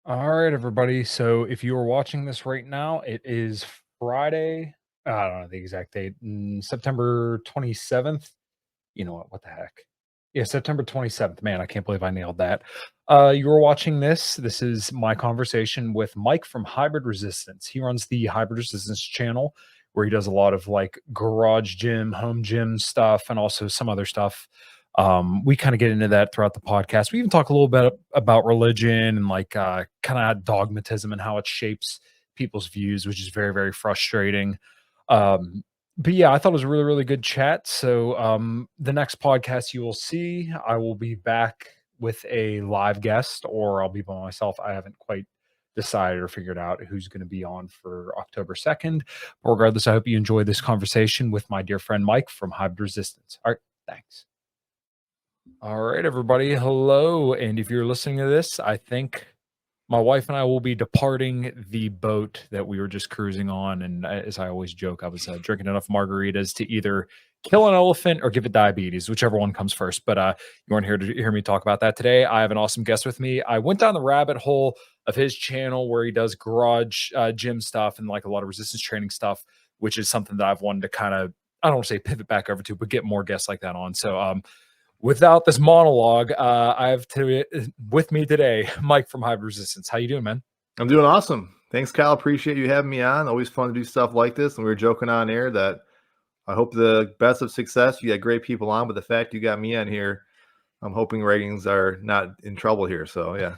All right, everybody. So if you are watching this right now, it is Friday. I don't know the exact date, September 27th. You know what? What the heck? Yeah, September 27th. Man, I can't believe I nailed that. You're watching this. This is my conversation with Mike from Hybrid Resistance. He runs the Hybrid Resistance channel where he does a lot of like garage gym, home gym stuff, and also some other stuff. We kind of get into that throughout the podcast. We even talk a little bit about religion and like kind of dogmatism and how it shapes people's views, which is very, very frustrating. Um, but yeah, I thought it was a really, really good chat. So the next podcast you will see, I will be back with a live guest, or I'll be by myself. I haven't quite decided or figured out who's going to be on for October 2nd. But regardless, I hope you enjoy this conversation with my dear friend Mike from Hybrid Resistance. All right, thanks. All right, everybody. Hello. And if you're listening to this, I think my wife and I will be departing the boat that we were just cruising on. And as I always joke, I was drinking enough margaritas to either kill an elephant or give it diabetes, whichever one comes first. But you weren't here to hear me talk about that today. I have an awesome guest with me. I went down the rabbit hole of his channel where he does garage gym stuff and like a lot of resistance training stuff, which is something that I've wanted to kind of, I don't want to say pivot back over to, but get more guests like that on. So without this monologue, I have with me today, Mike from Hybrid Resistance. How you doing, man? I'm doing awesome. Thanks, Kyle. Appreciate you having me on. Always fun to do stuff like this. And we were joking on air that I hope the best of success. You got great people on, but the fact you got me on here, I'm hoping ratings are not in trouble here. So yeah.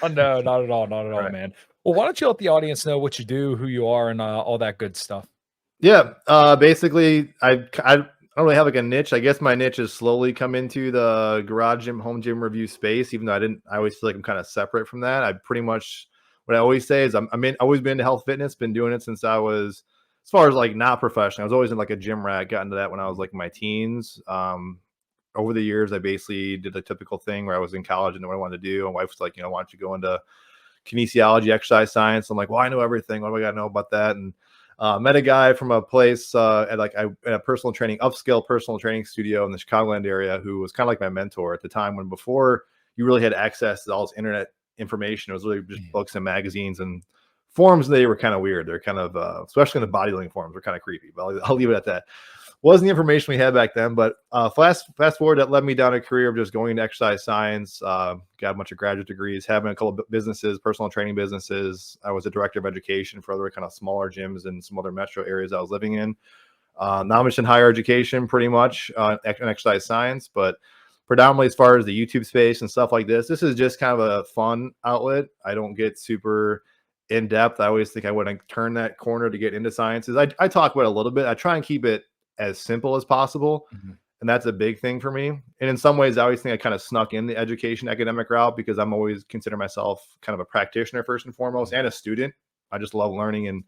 Oh, no, not at all, not at all, Right. man. Well, why don't you let the audience know what you do, who you are, and all that good stuff? Yeah. Basically, I don't really have like a niche. I guess my niche has slowly come into the garage gym, home gym review space, even though I always feel like I'm kind of separate from that. I pretty much, what I always say is always been into health fitness, been doing it since I was, as far as like not professional, I was always in like a gym rat, got into that when I was like in my teens. Over the years, I basically did the typical thing where I was in college and knew what I wanted to do. My wife was like, why don't you go into kinesiology, exercise science? I'm like, well, I know everything. What do I got to know about that? And met a guy from a place at a personal training, upscale personal training studio in the Chicagoland area who was kind of like my mentor at the time when before you really had access to all this internet information. It was really just books and magazines and forums. They were kind of weird. They're kind of, especially in the bodybuilding forums, were kind of creepy, but I'll leave it at that. Wasn't the information we had back then, but fast forward, that led me down a career of just going into exercise science. Got a bunch of graduate degrees, having a couple of businesses, personal training businesses. I was a director of education for other kind of smaller gyms in some other metro areas I was living in. Now I'm just in higher education, pretty much in exercise science, but predominantly as far as the YouTube space and stuff like this is just kind of a fun outlet. I don't get super in depth. I always think I wouldn't turn that corner to get into sciences. I talk about it a little bit. I try and keep it as simple as possible. Mhm. And that's a big thing for me. And in some ways, I always think I kind of snuck in the education academic route because I'm always consider myself kind of a practitioner first and foremost and a student. I just love learning and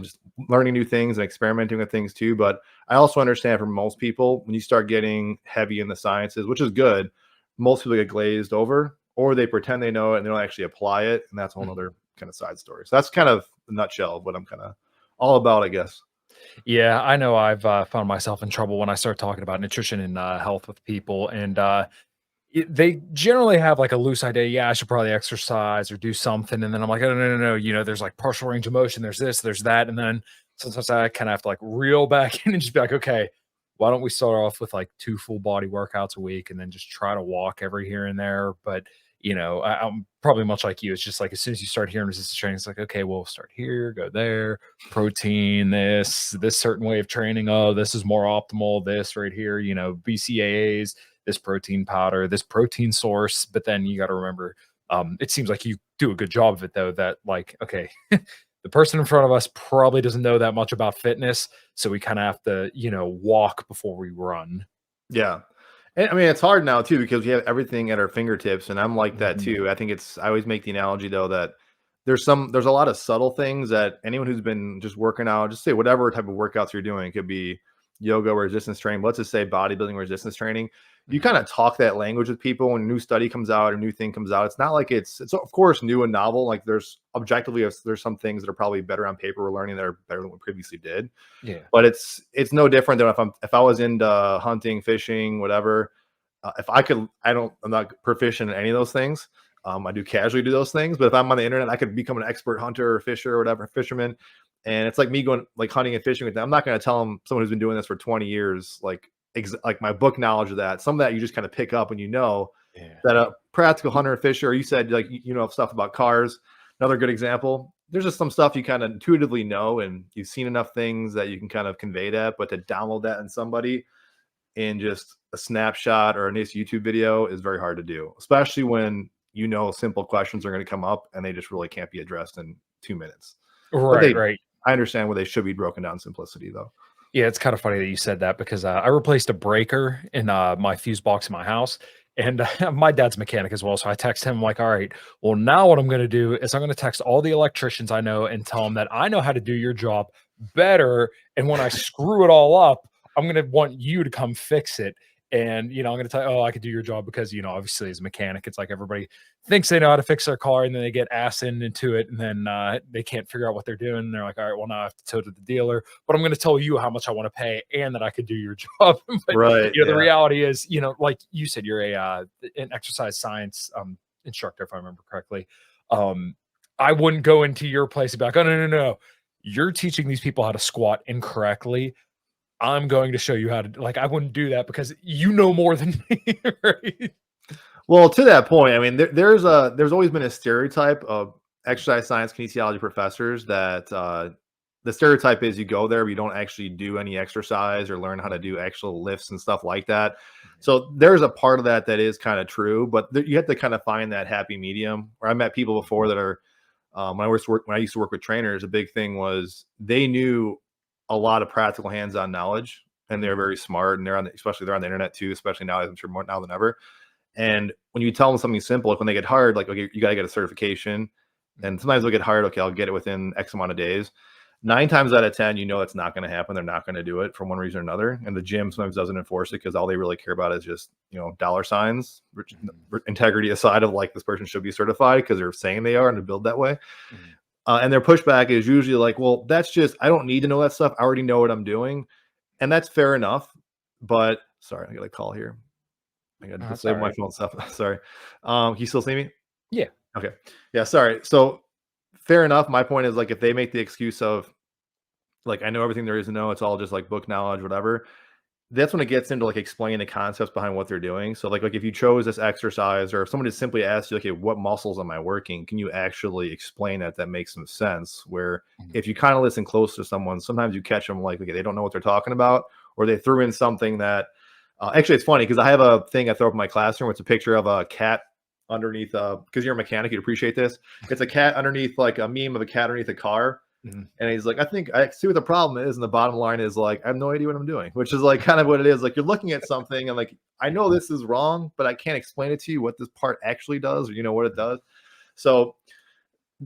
just learning new things and experimenting with things too. But I also understand for most people, when you start getting heavy in the sciences, which is good, most people get glazed over or they pretend they know it and they don't actually apply it. And that's a whole other kind of side story. So that's kind of the nutshell of what I'm kind of all about, I guess. Yeah, I know I've found myself in trouble when I start talking about nutrition and health with people, and they generally have like a loose idea. Yeah, I should probably exercise or do something, and then I'm like, oh, no, no, no. There's like partial range of motion. There's this, there's that, and then sometimes I kind of have to like reel back in and just be like, okay, why don't we start off with like 2 full body workouts a week, and then just try to walk every here and there. But I'm probably much like you. It's just like as soon as you start hearing resistance training, it's like, okay, we'll start here, go there, protein, this certain way of training. Oh, this is more optimal. This right here, BCAAs, this protein powder, this protein source. But then you got to remember, it seems like you do a good job of it though. That like, okay, the person in front of us probably doesn't know that much about fitness, so we kind of have to, walk before we run. Yeah. And I mean, it's hard now too because we have everything at our fingertips, and I'm like that Mhm. too. I always make the analogy though that there's a lot of subtle things that anyone who's been just working out, just say whatever type of workouts you're doing, it could be yoga, resistance training, but let's just say bodybuilding, resistance training. You Mhm. kind of talk that language with people when a new study comes out or new thing comes out. It's not like it's of course new and novel. Like there's objectively there's some things that are probably better on paper we're learning that are better than we previously did. Yeah. But it's no different than if I was into hunting, fishing, whatever. If I could, I'm not proficient in any of those things. I do casually do those things, but if I'm on the internet, I could become an expert hunter or fisher or whatever, fisherman. And it's like me going like hunting and fishing with them. I'm not going to tell them, someone who's been doing this for 20 years, like my book knowledge of that. Some of that you just kind of pick up when you know Yeah. that a practical hunter or fisher, or you said like you know stuff about cars. Another good example. There's just some stuff you kind of intuitively know, and you've seen enough things that you can kind of convey that. But to download that in somebody in just a snapshot or a nice YouTube video is very hard to do, especially when you know simple questions are going to come up and they just really can't be addressed in 2 minutes. But Right, they, right. I understand where they should be broken down simplicity though. Yeah, it's kind of funny that you said that because I replaced a breaker in my fuse box in my house, and my dad's a mechanic as well. So I text him like, "All right, well now what I'm going to do is I'm going to text all the electricians I know and tell them that I know how to do your job better, and when I screw it all up, I'm going to want you to come fix it." And I'm going to tell you, oh, I could do your job because obviously as a mechanic, it's like everybody thinks they know how to fix their car, and then they get ass into it, and then they can't figure out what they're doing. And they're like, all right, well now I have to tow to the dealer, but I'm going to tell you how much I want to pay and that I could do your job. But Right. the Yeah. reality is, like you said, you're an exercise science instructor, if I remember correctly. Um, I wouldn't go into your place and be like, oh no, no, no. You're teaching these people how to squat incorrectly. I'm going to show you how to like I wouldn't do that because you know more than me, right? Well, to that point, I mean, there's always been a stereotype of exercise science kinesiology professors that the stereotype is you go there, but you don't actually do any exercise or learn how to do actual lifts and stuff like that. So there's a part of that that is kind of true, but you have to kind of find that happy medium. Where I met people before that are when I used to work with trainers, a big thing was they knew a lot of practical hands-on knowledge, and they're very smart, and especially they're on the internet too, especially now, I'm sure more now than ever. And when you tell them something simple, like when they get hired, like, okay, you got to get a certification. And sometimes they'll get hired, okay, I'll get it within X amount of days. 9 times out of 10, it's not going to happen. They're not going to do it for one reason or another. And the gym sometimes doesn't enforce it because all they really care about is just, dollar signs, integrity aside of like this person should be certified because they're saying they are and to build that way. And their pushback is usually like, well, that's just, I don't need to know that stuff. I already know what I'm doing. And that's fair enough. But sorry, I got a call here. I got to That's all disable my right. phone stuff. Sorry. Can you still see me? Yeah. Okay. Yeah. Sorry. So fair enough. My point is like if they make the excuse of like I know everything there is to know, it's all just like book knowledge, whatever. That's when it gets into like explaining the concepts behind what they're doing. So like if you chose this exercise, or if someone just simply asked you, okay, what muscles am I working? Can you actually explain that makes some sense? Where if you kind of listen close to someone, sometimes you catch them like, okay, they don't know what they're talking about, or they threw in something that actually it's funny because I have a thing I throw up in my classroom. It's a picture of a cat underneath because you're a mechanic, you'd appreciate this. It's a cat underneath like a meme of a cat underneath a car. And he's like, I think I see what the problem is. And the bottom line is like, I have no idea what I'm doing, which is like kind of what it is. Like you're looking at something and like, I know this is wrong, but I can't explain it to you what this part actually does, or what it does. So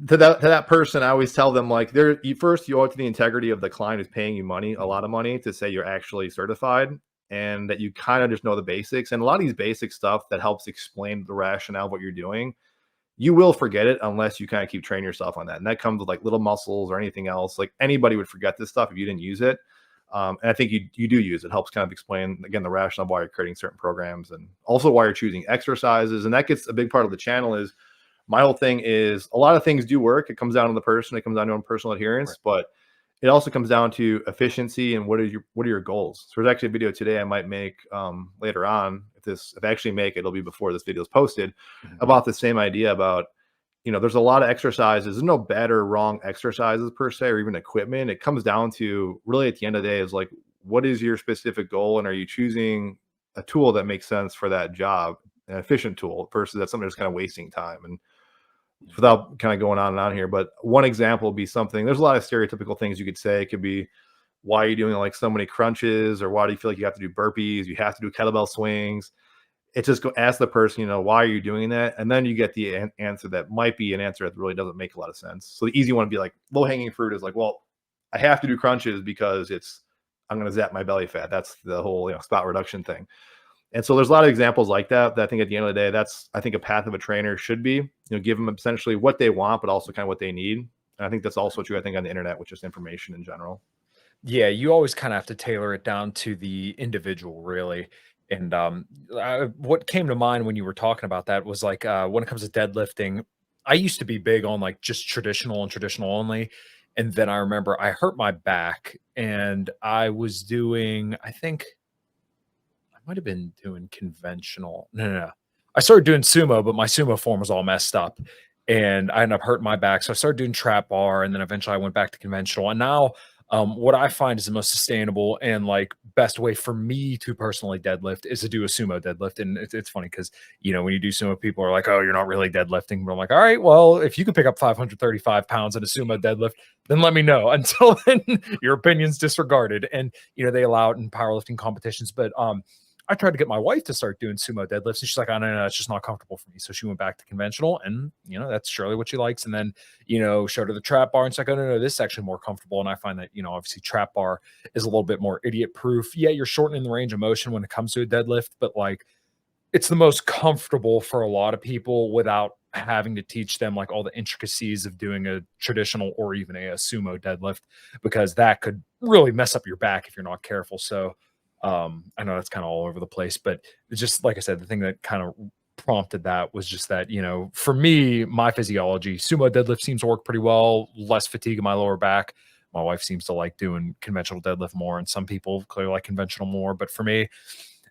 to that person, I always tell them like you owe it to the integrity of the client who's paying you money, a lot of money, to say you're actually certified and that you kind of just know the basics. And a lot of these basic stuff that helps explain the rationale of what you're doing, you will forget it unless you kind of keep training yourself on that. And that comes with like little muscles or anything else. Like anybody would forget this stuff if you didn't use it. And I think you do use it. It helps kind of explain again the rationale of why you're creating certain programs and also why you're choosing exercises. And that gets a big part of the channel is my whole thing is a lot of things do work. It comes down to the person. It comes down to own personal adherence, but it also comes down to efficiency and what are your goals. So there's actually a video today I might make later on. If I actually make it, it'll be before this video is posted, about the same idea about, there's a lot of exercises. There's no bad or wrong exercises per se, or even equipment. It comes down to really at the end of the day is like, what is your specific goal? And are you choosing a tool that makes sense for that job, an efficient tool versus that's something that's kind of wasting time? And without kind of going on and on here, but one example would be something, there's a lot of stereotypical things you could say. It could be, why are you doing like so many crunches? Or why do you feel like you have to do burpees? You have to do kettlebell swings. It's just go ask the person, why are you doing that? And then you get the answer that might be an answer that really doesn't make a lot of sense. So the easy one would be like low hanging fruit is like, well, I have to do crunches because I'm going to zap my belly fat. That's the whole, spot reduction thing. And so there's a lot of examples like that I think at the end of the day, that's, I think, a path of a trainer should be, give them essentially what they want, but also kind of what they need. And I think that's also true, I think, on the internet with just information in general. Yeah, you always kind of have to tailor it down to the individual, really. And what came to mind when you were talking about that was like when it comes to deadlifting, I used to be big on like just traditional and traditional only. And then I remember I hurt my back and I was doing, I think I might have been doing conventional. No, no, no. I started doing sumo, but my sumo form was all messed up, and I ended up hurting my back. So I started doing trap bar, and then eventually I went back to conventional. And now, what I find is the most sustainable and like best way for me to personally deadlift is to do a sumo deadlift. And it's funny because when you do sumo, people are like, "Oh, you're not really deadlifting." But I'm like, "All right, well, if you can pick up 535 pounds in a sumo deadlift, then let me know." Until then, your opinion's disregarded. And they allow it in powerlifting competitions, but I tried to get my wife to start doing sumo deadlifts, and she's like, "Oh, no, no, it's just not comfortable for me." So she went back to conventional, and that's surely what she likes. And then showed her the trap bar, and she's like, "Oh, no, no, this is actually more comfortable." And I find that obviously trap bar is a little bit more idiot proof. Yeah, you're shortening the range of motion when it comes to a deadlift, but like it's the most comfortable for a lot of people without having to teach them like all the intricacies of doing a traditional or even a sumo deadlift, because that could really mess up your back if you're not careful. So I know that's kind of all over the place, but it's just like I said, the thing that kind of prompted that was just that for me, my physiology, sumo deadlift seems to work pretty well, less fatigue in my lower back. My wife seems to like doing conventional deadlift more, and some people clearly like conventional more, but for me,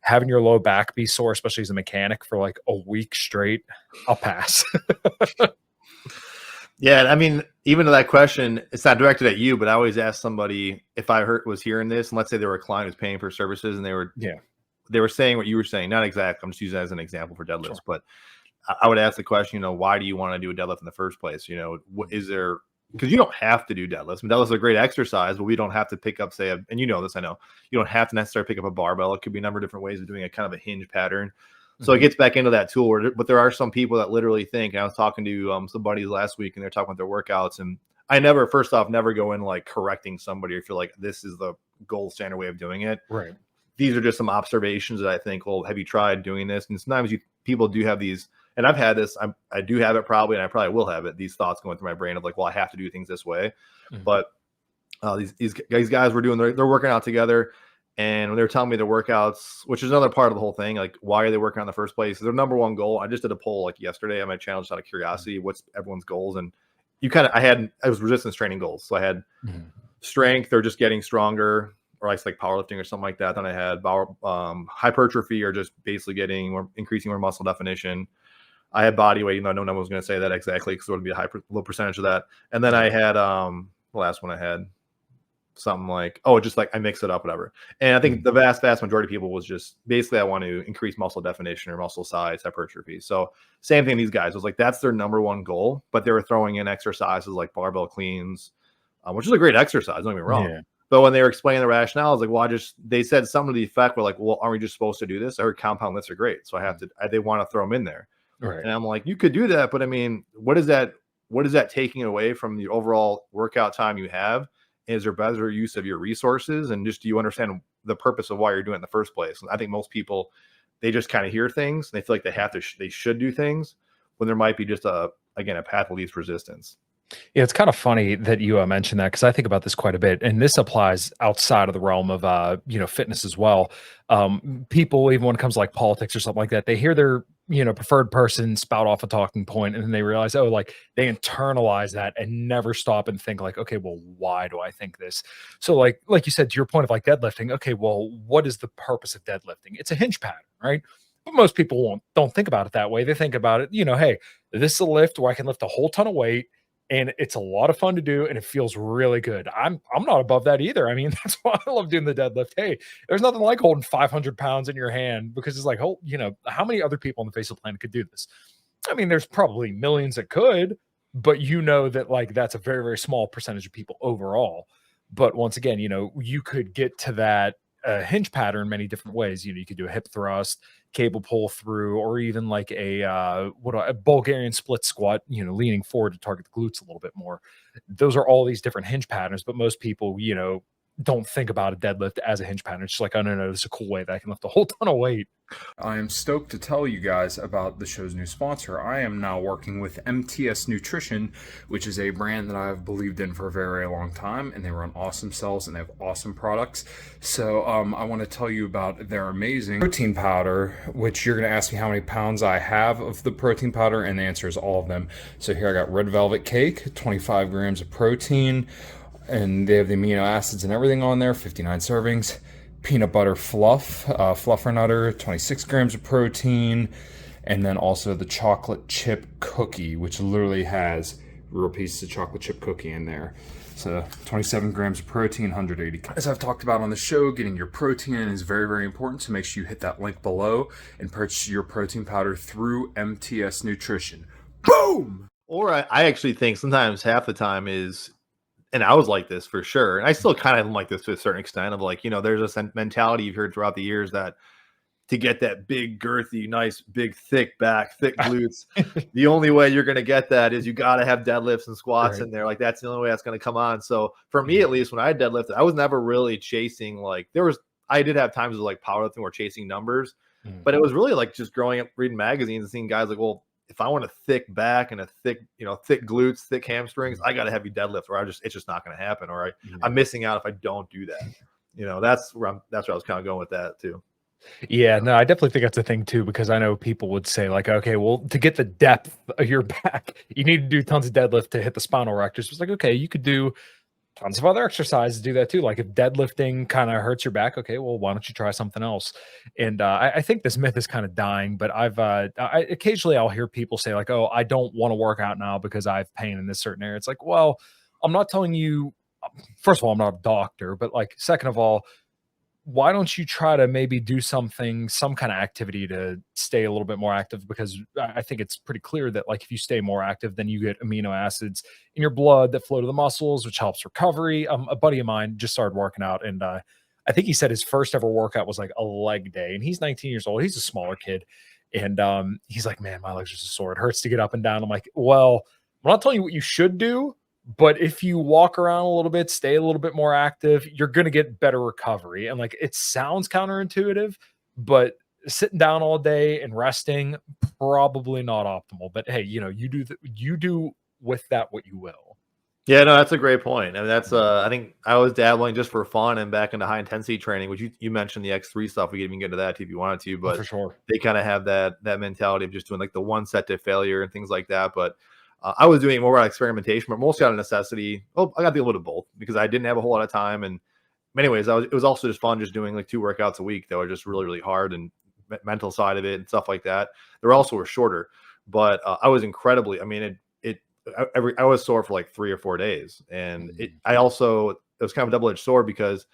having your low back be sore, especially as a mechanic for like a week straight, I'll pass. Yeah, I mean, even to that question, it's not directed at you, but I always ask somebody if I was hearing this, and let's say they were a client who's paying for services, and Yeah, they were saying what you were saying, not exactly. I'm just using that as an example for deadlifts, sure. but I would ask the question, why do you want to do a deadlift in the first place? What Mhm. is there? Because you don't have to do deadlifts. I mean, deadlifts are a great exercise, but we don't have to pick up, say, and you know this, I know, you don't have to necessarily pick up a barbell. It could be a number of different ways of doing a kind of a hinge pattern. So it Mhm. gets back into that tool but there are some people that literally think, and I was talking to some buddies last week, and they're talking about their workouts, and I never, first off, never go in like correcting somebody or feel like this is the gold standard way of doing it. Right. These are just some observations that I think, well, have you tried doing this? And sometimes people do have these, and I've had this, I do have it probably, and I probably will have it, these thoughts going through my brain of like, well, I have to do things this way. Mhm. But these guys were doing, they're working out together. And when they were telling me their workouts, which is another part of the whole thing, like why are they working on in the first place? Their number one goal. I just did a poll like yesterday on my channel just out of Mhm. curiosity. What's everyone's goals? And I was resistance training goals. So I had Mhm. strength or just getting stronger, or like powerlifting or something like that. Then I had hypertrophy, or just basically increasing more muscle definition. I had body weight, even though no one was going to say that exactly because it would be a low percentage of that. And then I Yeah. had the last one I had something like, oh, just like I mix it up, whatever. And I think Mhm. the vast majority of people was just basically I want to increase muscle definition or muscle size, hypertrophy. So same thing. These guys was like that's their number one goal, but they were throwing in exercises like barbell cleans, which is a great exercise. Don't get me wrong. Yeah. But when they were explaining the rationale, I was like, well, they said something to the effect where like, well, aren't we just supposed to do this? I heard compound lifts are great, so I have Mhm. to. They want to throw them in there, Right. and I'm like, you could do that, but I mean, what is that? What is that taking away from the overall workout time you have? Is there better use of your resources? And just do you understand the purpose of why you're doing it in the first place? And I think most people, they just kind of hear things and they feel like they have to, they should do things when there might be just again, a path of least resistance. Yeah, it's kind of funny that you mentioned that because I think about this quite a bit, and this applies outside of the realm of fitness as well. People, even when it comes to like politics or something like that, they hear their preferred person spout off a talking point, and then they realize, oh, like they internalize that and never stop and think like, okay, well, why do I think this? So like you said, to your point of like deadlifting, okay, well, what is the purpose of deadlifting? It's a hinge pattern, right? But most people don't think about it that way. They think about it, hey, this is a lift where I can lift a whole ton of weight and it's a lot of fun to do and it feels really good. I'm not above that either. I mean, that's why I love doing the deadlift. Hey, there's nothing like holding 500 pounds in your hand because it's like, oh, how many other people on the face of the planet could do this? I mean, there's probably millions that could, but that like that's a very, very small percentage of people overall. But once again, you could get to that hinge pattern many different ways. You could do a hip thrust, cable pull through, or even like a Bulgarian split squat, leaning forward to target the glutes a little bit more. Those are all these different hinge patterns, but most people, don't think about a deadlift as a hinge pattern. It's just like, oh no, no, this is a cool way that I can lift a whole ton of weight. I am stoked to tell you guys about the show's new sponsor. I am now working with MTS Nutrition, which is a brand that I've believed in for a very long time, and they run awesome cells and they have awesome products. So I want to tell you about their amazing protein powder, which you're going to ask me how many pounds I have of the protein powder, and the answer is all of them. So here I got red velvet cake, 25 grams of protein, and they have the amino acids and everything on there, 59 servings. Peanut butter fluff, fluffernutter, 26 grams of protein, and then also the chocolate chip cookie, which literally has real pieces of chocolate chip cookie in there. So 27 grams of protein, 180. As I've talked about on the show, getting your protein in is very, very important. So make sure you hit that link below and purchase your protein powder through MTS Nutrition. Boom! Or I actually think sometimes half the time is, and I was like this for sure, and I still kind of am like this to a certain extent of like, there's a mentality you've heard throughout the years that to get that big, girthy, nice, big, thick back, thick glutes, the only way you're going to get that is you got to have deadlifts and squats in there. Like that's the only way that's going to come on. So for me, at least when I deadlifted, I was never really chasing, like I did have times of like powerlifting or chasing numbers, but it was really like just growing up, reading magazines and seeing guys like, well, if I want a thick back and a thick, thick glutes, thick hamstrings, I got to heavy deadlift, or it's just not going to happen. Or I'm missing out if I don't do that. That's where I was kind of going with that too. Yeah, no, I definitely think that's a thing too, because I know people would say like, okay, well, to get the depth of your back, you need to do tons of deadlift to hit the spinal erectors. It's like, okay, you could do tons of other exercises to do that too. Like if deadlifting kind of hurts your back, okay, well, why don't you try something else? And I think this myth is kind of dying, but occasionally I'll hear people say like, oh, I don't want to work out now because I have pain in this certain area. It's like, well, I'm not telling you, first of all, I'm not a doctor, but like, second of all, why don't you try to maybe do some kind of activity to stay a little bit more active? Because I think it's pretty clear that like if you stay more active, then you get amino acids in your blood that flow to the muscles, which helps recovery. A buddy of mine just started working out, and I think he said his first ever workout was like a leg day, and he's 19 years old. He's a smaller kid, and he's like, man, my legs are just sore. It hurts to get up and down. I'm like, well, I'm not telling you what you should do, but if you walk around a little bit, stay a little bit more active, you're going to get better recovery. And like it sounds counterintuitive, but sitting down all day and resting, probably not optimal. But hey, you do with that what you will. Yeah, no, that's a great point. I mean, that's I think I was dabbling just for fun and back into high intensity training, which you mentioned the X3 stuff. We could even get into that too if you wanted to, but For sure. they kind of have that mentality of just doing like the one set to failure and things like that. But I was doing more experimentation, but mostly out of necessity. Oh, I got to do a little bit of both because I didn't have a whole lot of time. And anyways, it was also just fun just doing like 2 workouts a week that were just really, really hard, and mental side of it and stuff like that. They also were shorter, but I was incredibly, I mean, I was sore for like 3 or 4 days. And it was kind of a double-edged sword because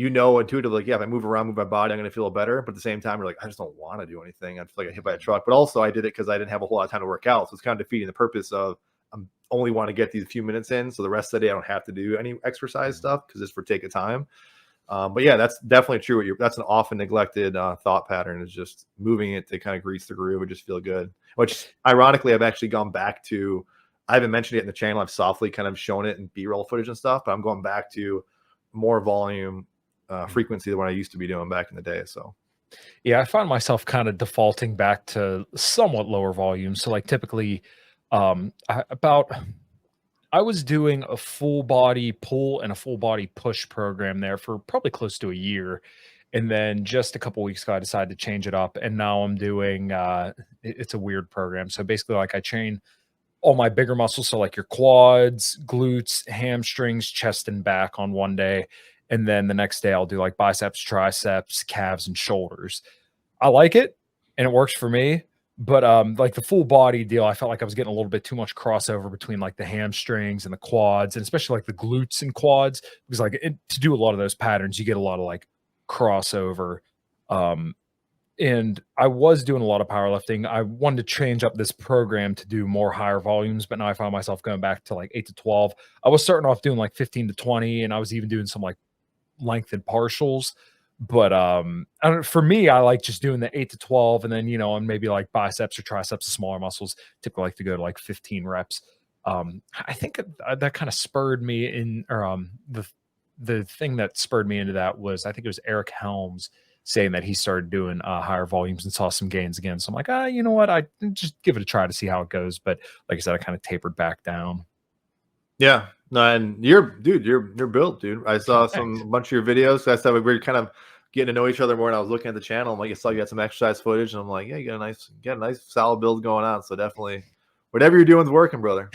intuitively, like, yeah, if I move around, move my body, I'm going to feel better. But at the same time, you're like, I just don't want to do anything. I feel like I hit by a truck. But also I did it because I didn't have a whole lot of time to work out. So it's kind of defeating the purpose of I only want to get these few minutes in. So the rest of the day, I don't have to do any exercise stuff because it's for take of time. But yeah, that's definitely true. That's an often neglected thought pattern, is just moving it to kind of grease the groove and just feel good. Which ironically, I've actually gone back to, I haven't mentioned it in the channel. I've softly kind of shown it in B-roll footage and stuff, but I'm going back to more volume frequency than what I used to be doing back in the day. So Yeah, I find myself kind of defaulting back to somewhat lower volume. So like typically I was doing a full body pull and a full body push program there for probably close to a year. And then just a couple weeks ago, I decided to change it up. And now I'm doing, it's a weird program. So basically like I train all my bigger muscles. So like your quads, glutes, hamstrings, chest and back on one day. And then the next day I'll do like biceps, triceps, calves, and shoulders. I like it and it works for me. But like the full body deal, I felt like I was getting a little bit too much crossover between like the hamstrings and the quads, and especially like the glutes and quads, because like to do a lot of those patterns, you get a lot of like crossover. And I was doing a lot of powerlifting. I wanted to change up this program to do more higher volumes, but now I found myself going back to like 8 to 12. I was starting off doing like 15 to 20, and I was even doing some like lengthened partials. But for me, I like just doing the 8 to 12, and then on maybe like biceps or triceps, the smaller muscles, typically like to go to like 15 reps. I think that kind of spurred me in, or the thing that spurred me into that was, I think it was Eric Helms saying that he started doing higher volumes and saw some gains again. So I'm like, you know what? I just give it a try to see how it goes. But like I said, I kind of tapered back down. Yeah. No, and you're built, dude. I saw a Thanks. bunch of your videos. I saw we were kind of getting to know each other more, and I was looking at the channel. I'm like, I saw you got some exercise footage, and I'm like, yeah, you got a nice solid build going on. So definitely, whatever you're doing is working, brother.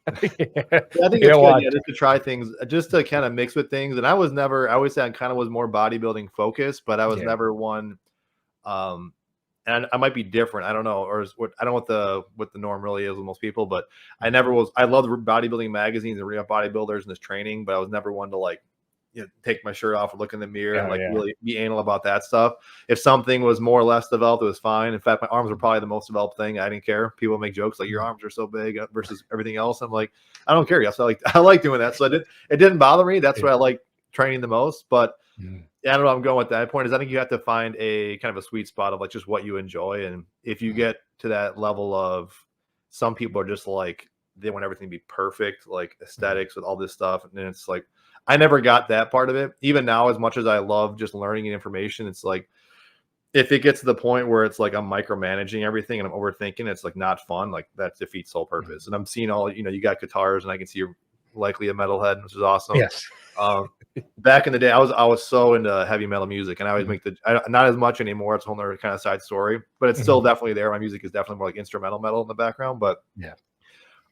Yeah. I think Yeah, it's well, good, just to try things, just to kind of mix with things. And I always say I kind of was more bodybuilding focused, but I was yeah. never one. And I might be different. I don't know, or what I don't know what the norm really is with most people, but I never was. I love bodybuilding magazines and reading about bodybuilders and this training, but I was never one to like, take my shirt off and look in the mirror and like really be anal about that stuff. If something was more or less developed, it was fine. In fact, my arms were probably the most developed thing. I didn't care. People make jokes like your arms are so big versus everything else. I'm like, I don't care. Yes, I like doing that. So it didn't bother me. That's what I like training the most. But I don't know. I'm going with that. Point is, I think you have to find a kind of a sweet spot of like just what you enjoy. And if you get to that level of, some people are just like, they want everything to be perfect, like aesthetics with all this stuff. And then it's like, I never got that part of it. Even now, as much as I love just learning and information, it's like, if it gets to the point where it's like I'm micromanaging everything and I'm overthinking, it's like not fun. Like that defeats the whole purpose. And I'm seeing all, you got guitars, and I can see you're likely a metalhead, which is awesome. Yes. Back in the day, I was so into heavy metal music, and I always make not as much anymore. It's a whole other kind of side story, but it's still definitely there. My music is definitely more like instrumental metal in the background, but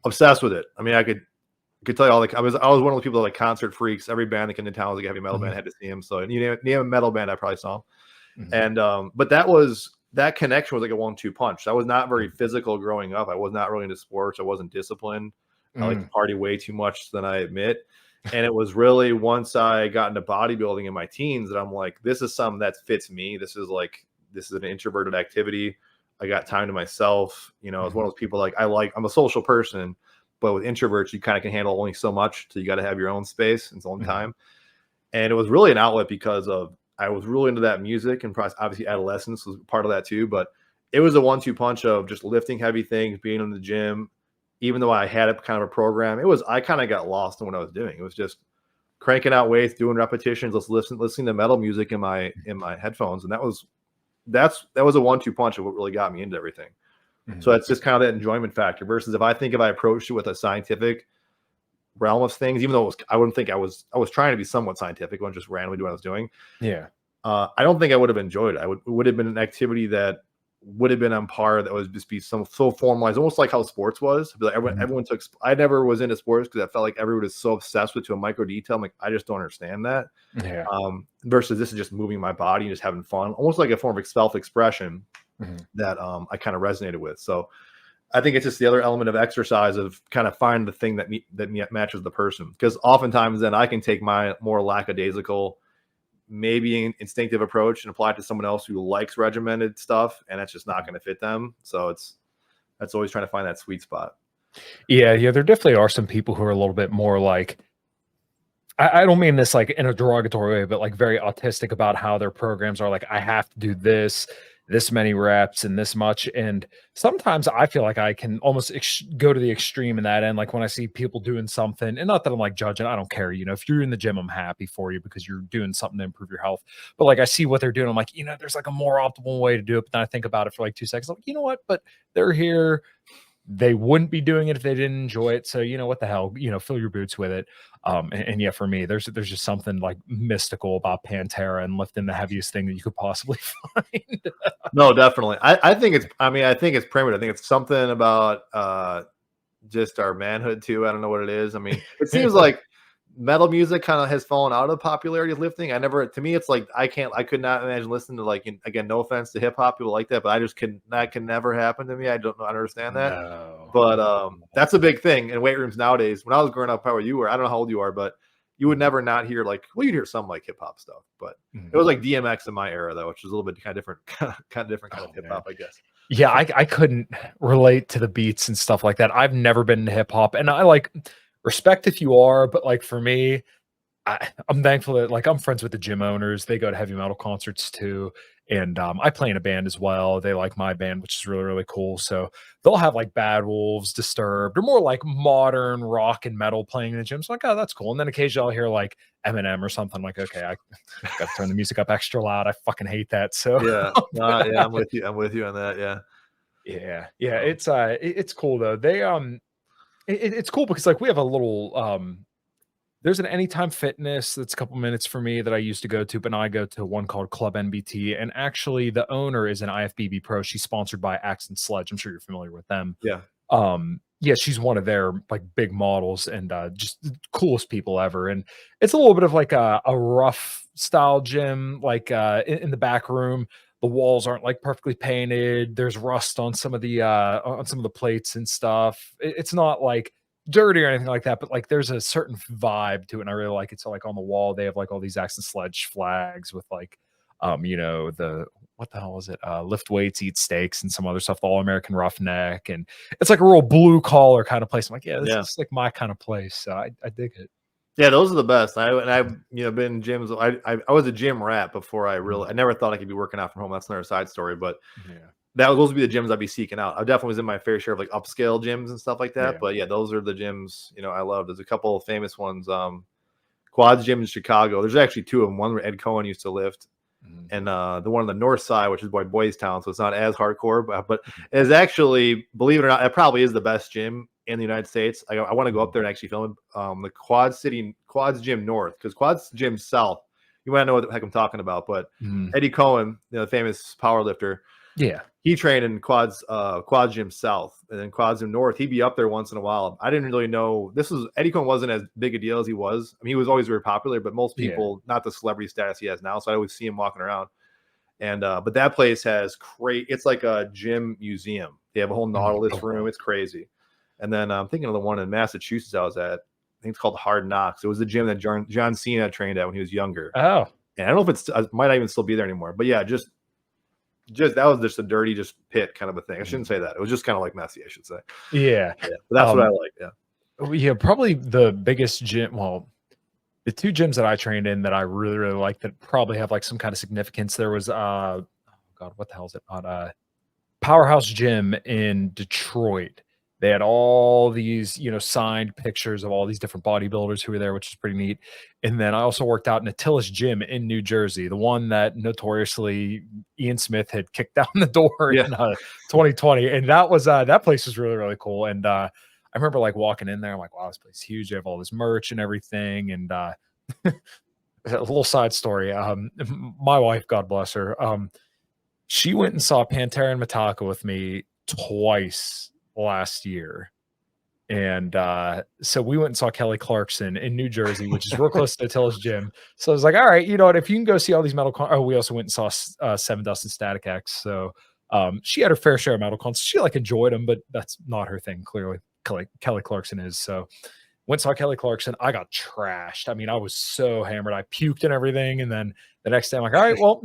obsessed with it. I mean, I could tell you all, like I was one of those people that like concert freaks. Every band that came to town was like a heavy metal band. I had to see him. So name a metal band, I probably saw him. And but that connection was like a 1-2 punch. I was not very physical growing up. I was not really into sports. I wasn't disciplined. I like to party way too much than I admit. And it was really once I got into bodybuilding in my teens that I'm like, this is something that fits me. This is an introverted activity. I got time to myself. I was one of those people I'm a social person. But with introverts, you kind of can handle only so much. So you got to have your own space and its own time. And it was really an outlet because I was really into that music, and obviously adolescence was part of that too. But it was a 1-2 punch of just lifting heavy things, being in the gym. Even though I had a kind of a program, I kind of got lost in what I was doing. It was just cranking out weights, doing repetitions, listening to metal music in my headphones. And that was a 1-2 punch of what really got me into everything. So it's just kind of that enjoyment factor versus if I approached it with a scientific realm of things, even though I wouldn't think I was trying to be somewhat scientific, I wasn't just randomly doing what I was doing. Yeah. I don't think I would have enjoyed it. It would have been an activity that would have been on par, that would just be so formalized, almost like how sports was. Like everyone took. I never was into sports because I felt like everyone was so obsessed with to a micro detail. I'm like, I just don't understand that. Yeah. Versus this is just moving my body and just having fun, almost like a form of self-expression that I kind of resonated with. So I think it's just the other element of exercise of kind of find the thing that matches the person. Because oftentimes then I can take my more lackadaisical, maybe instinctive approach and apply it to someone else who likes regimented stuff, and that's just not going to fit them. So that's always trying to find that sweet spot. Yeah. There definitely are some people who are a little bit more like, I don't mean this like in a derogatory way, but like very autistic about how their programs are. Like, I have to do this many reps and this much. And sometimes I feel like I can almost go to the extreme in that end. Like when I see people doing something, and not that I'm like judging, I don't care. If you're in the gym, I'm happy for you because you're doing something to improve your health. But like I see what they're doing. I'm like, there's like a more optimal way to do it. But then I think about it for like 2 seconds. I'm like, you know what? But they're here. They wouldn't be doing it if they didn't enjoy it. So what the hell, fill your boots with it. And yeah, for me, there's just something like mystical about Pantera and lifting the heaviest thing that you could possibly find. No, definitely. I think it's primitive. I think it's something about just our manhood too. I don't know what it is. I mean, it seems like metal music kind of has fallen out of the popularity of lifting. To me, it's like I could not imagine listening to again, no offense to hip hop people like that, but that can never happen to me. I don't understand that. No. But that's a big thing in weight rooms nowadays. When I was growing up, probably you were, I don't know how old you are, but you would never not hear you'd hear some like hip hop stuff, but it was like DMX in my era though, which was a little bit kind of different of hip hop, I guess. Yeah, I couldn't relate to the beats and stuff like that. I've never been into hip hop, and I like respect if you are, but like for me, I'm thankful that like I'm friends with the gym owners. They go to heavy metal concerts too. And I play in a band as well. They like my band, which is really, really cool. So they'll have like Bad Wolves, Disturbed, or more like modern rock and metal playing in the gym. So like, oh, that's cool. And then occasionally I'll hear like Eminem or something. Like, okay, I got to turn the music up extra loud. I fucking hate that. So Yeah. Yeah, I'm with you. I'm with you on that. Yeah. yeah, it's cool though. It's cool because like we have a little there's an Anytime Fitness that's a couple minutes for me that I used to go to, but now I go to one called Club NBT. And actually, the owner is an IFBB pro. She's sponsored by Axe and Sledge. I'm sure you're familiar with them. Yeah. Yeah, she's one of their like big models and just the coolest people ever. And it's a little bit of like a rough style gym, like in the back room. The walls aren't like perfectly painted. There's rust on some of the plates and stuff. It's not like dirty or anything like that, but like there's a certain vibe to it, and I really like it. So like on the wall, they have like all these Axe and Sledge flags with like the what the hell is it? Lift weights, eat steaks, and some other stuff, the All American Roughneck. And it's like a real blue collar kind of place. I'm like, yeah, this is like my kind of place. So I dig it. Yeah, those are the best. I've been in gyms. I was a gym rat before I never thought I could be working out from home. That's another side story, but those would be the gyms I'd be seeking out. I definitely was in my fair share of like upscale gyms and stuff like that. Yeah. But yeah, those are the gyms I love. There's a couple of famous ones. Quads Gym in Chicago. There's actually two of them. One where Ed Cohen used to lift, and the one on the north side, which is Boys Town, so it's not as hardcore, but it's actually, believe it or not, it probably is the best gym in the United States. I want to go up there and actually film the Quads Gym North, because Quads Gym South, you might know what the heck I'm talking about, but Eddie Cohen, the famous power lifter, he trained in Quads Gym South, and then Quads Gym North. He'd be up there once in a while. I didn't really know Eddie Cohen wasn't as big a deal as he was. I mean, he was always very popular, but most people, not the celebrity status he has now. So I always see him walking around. And but that place has it's like a gym museum. They have a whole Nautilus room. It's crazy. And then I'm thinking of the one in Massachusetts I was at. I think it's called Hard Knocks. It was the gym that John Cena trained at when he was younger. Oh, and I don't know if it might not even still be there anymore. But yeah, just that was just a dirty pit kind of a thing. I shouldn't say that. It was just kind of like messy, I should say. Yeah. But that's what I like. Yeah. Yeah, probably the biggest gym. Well, the two gyms that I trained in that I really, really like that probably have like some kind of significance. There was oh God, what the hell is it? Powerhouse Gym in Detroit. They had all these, signed pictures of all these different bodybuilders who were there, which is pretty neat. And then I also worked out in Attila's Gym in New Jersey, the one that notoriously Ian Smith had kicked down the door in 2020. And that place was really, really cool. And I remember like walking in there, I'm like, wow, this place is huge. They have all this merch and everything. And a little side story. My wife, God bless her, she went and saw Pantera and Metallica with me twice last year. And so we went and saw Kelly Clarkson in New Jersey, which is real close to Attila's Gym. So I was like, all right, you know what, if you can go see all these metal we also went and saw Seven Dust and Static X. So she had her fair share of metal cons. She like enjoyed them, but that's not her thing. Clearly Kelly Clarkson is. So went and saw Kelly Clarkson. I got trashed. I mean, I was so hammered. I puked and everything. And then the next day I'm like, all right, well,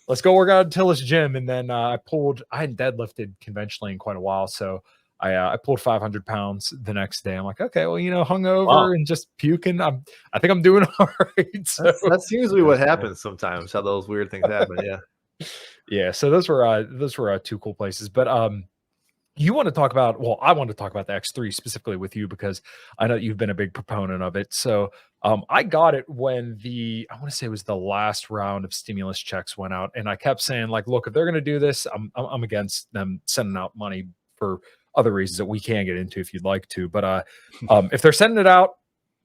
let's go work out at Attila's Gym. And then I hadn't deadlifted conventionally in quite a while. So I pulled 500 pounds the next day. I'm like, okay, well, hungover and just puking. I think I'm doing all right. So that's usually what happens sometimes, how those weird things happen. Yeah. Yeah. So those were two cool places. But you want to talk about, well, I want to talk about the X3 specifically with you because I know you've been a big proponent of it. So I got it when I want to say it was the last round of stimulus checks went out. And I kept saying like, look, if they're going to do this, I'm against them sending out money for other reasons that we can get into if you'd like to. But if they're sending it out,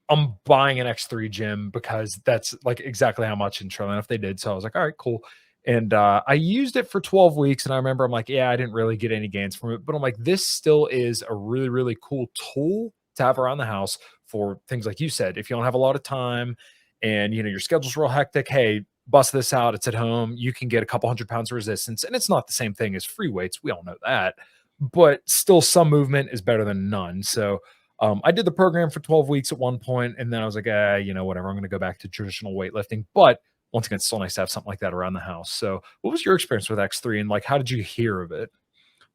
I'm buying an X3 gym because that's like exactly how much in Trillion if they did. So I was like, all right, cool. And I used it for 12 weeks. And I remember I'm like, yeah, I didn't really get any gains from it. But I'm like, this still is a really, really cool tool to have around the house for things like you said. If you don't have a lot of time and, your schedule's real hectic, hey, bust this out. It's at home. You can get a couple 100 pounds of resistance. And it's not the same thing as free weights. We all know that. But still some movement is better than none. So I did the program for 12 weeks at one point, and then I was like, whatever, I'm going to go back to traditional weightlifting. But once again, it's still nice to have something like that around the house. So what was your experience with X3 and like, how did you hear of it?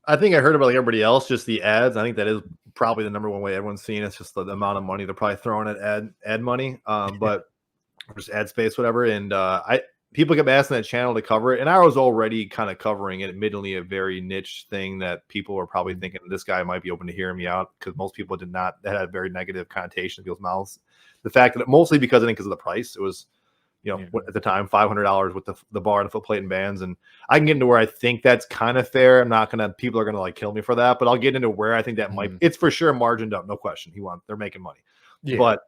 I think I heard about like everybody else, just the ads. I think that is probably the number one way everyone's seeing it. It's just the amount of money they're probably throwing at ad money, but just ad space, whatever. And people kept asking that channel to cover it, and I was already kind of covering it, admittedly a very niche thing that people were probably thinking this guy might be open to hearing me out, because most people did not. That had a very negative connotation in people's mouths. The fact that mostly because I think because of the price, it was, at the time, $500 with the bar and the foot plate and bands. And I can get into where I think that's kind of fair. I'm not gonna, people are gonna like kill me for that, but I'll get into where I think that might. It's for sure margined up, no question. They're making money, but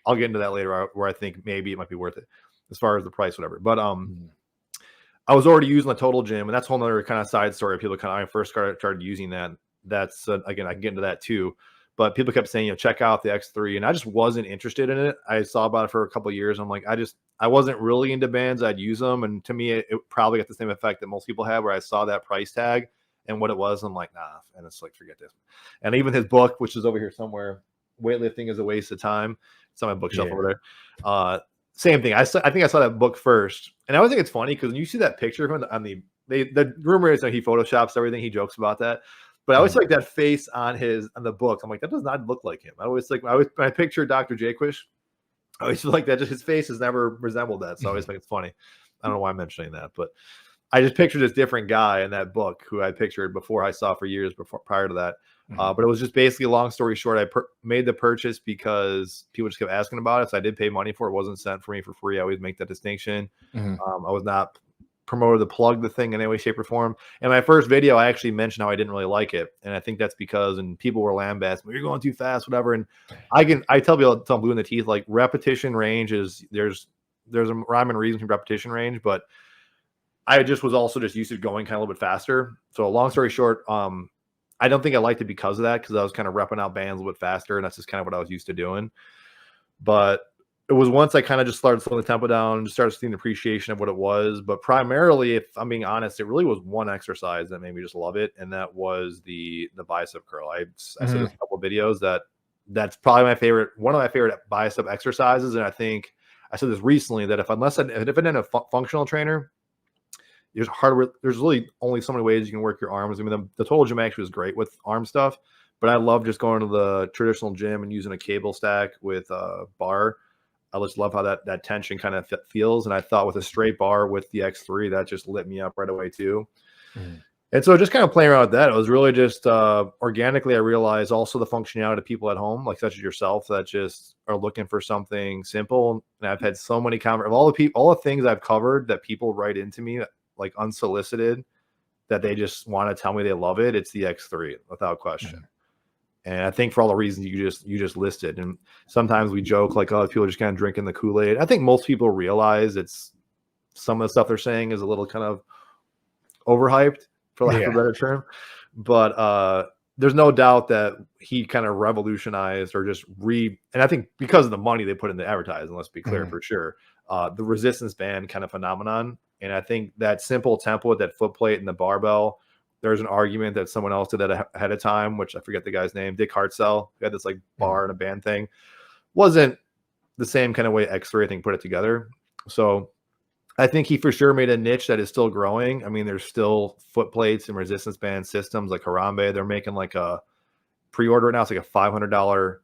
I'll get into that later, where I think maybe it might be worth it as far as the price, whatever. But I was already using the Total Gym, and that's a whole other kind of side story. People kind of, I first started using that. That's again, I can get into that too. But people kept saying, check out the X3, and I just wasn't interested in it. I saw about it for a couple of years. I'm like, I wasn't really into bands. I'd use them, and to me, it probably got the same effect that most people have, where I saw that price tag and what it was. I'm like, nah, and it's like, forget this. And even his book, which is over here somewhere, Weightlifting is a Waste of Time. It's on my bookshelf over there. Same thing. I think I saw that book first, and I always think it's funny because when you see that picture of him on the rumor is that he photoshops everything. He jokes about that. But I always like that face on the book. I'm like, that does not look like him. When I picture Dr. Jaquish, I always feel like that. Just his face has never resembled that. So I always think it's funny. I don't know why I'm mentioning that, but I just pictured this different guy in that book who I pictured before, I saw for years prior to that. But it was just basically, long story short, I made the purchase because people just kept asking about it. So I did pay money for it. It wasn't sent for me for free. I always make that distinction. I was not promoted to plug the thing in any way, shape, or form. In my first video, I actually mentioned how I didn't really like it, and I think that's because, and people were lambasting, you're going too fast, whatever. And I tell people until I'm blue in the teeth, like, repetition range is there's a rhyme and reason for repetition range, but I just was also just used to going kind of a little bit faster. So long story short, I don't think I liked it because of that, because I was kind of repping out bands a little bit faster, and that's just kind of what I was used to doing. But it was once I kind of just started slowing the tempo down and just started seeing the appreciation of what it was. But primarily, if I'm being honest, it really was one exercise that made me just love it, and that was the bicep curl. I said there's a couple of videos that's probably one of my favorite bicep exercises. And I think I said this recently, that if I didn't have a functional trainer, there's really only so many ways you can work your arms. I mean, the Total Gym actually was great with arm stuff, but I love just going to the traditional gym and using a cable stack with a bar. I just love how that tension kind of feels. And I thought with a straight bar with the X3, that just lit me up right away too. And so just kind of playing around with that, it was really just organically, I realized also the functionality of people at home, like such as yourself, that just are looking for something simple. And I've had so many comments of all the things I've covered that people write into me, like unsolicited, that they just want to tell me they love it. It's the X3 without question. And I think for all the reasons you just listed. And sometimes we joke like, oh, people are just kind of drinking the Kool-Aid. I think most people realize it's some of the stuff they're saying is a little kind of overhyped, for lack of a better term. But there's no doubt that he kind of revolutionized, or just and I think because of the money they put in the advertising, let's be clear, for sure, the resistance band kind of phenomenon. And I think that simple template, that foot plate and the barbell, there's an argument that someone else did that ahead of time, which I forget the guy's name, Dick Hartzell, who had this like bar and a band thing, wasn't the same kind of way X3, I think, put it together. So I think he for sure made a niche that is still growing. I mean, there's still foot plates and resistance band systems like Harambe. They're making like a pre-order now. It's like a $500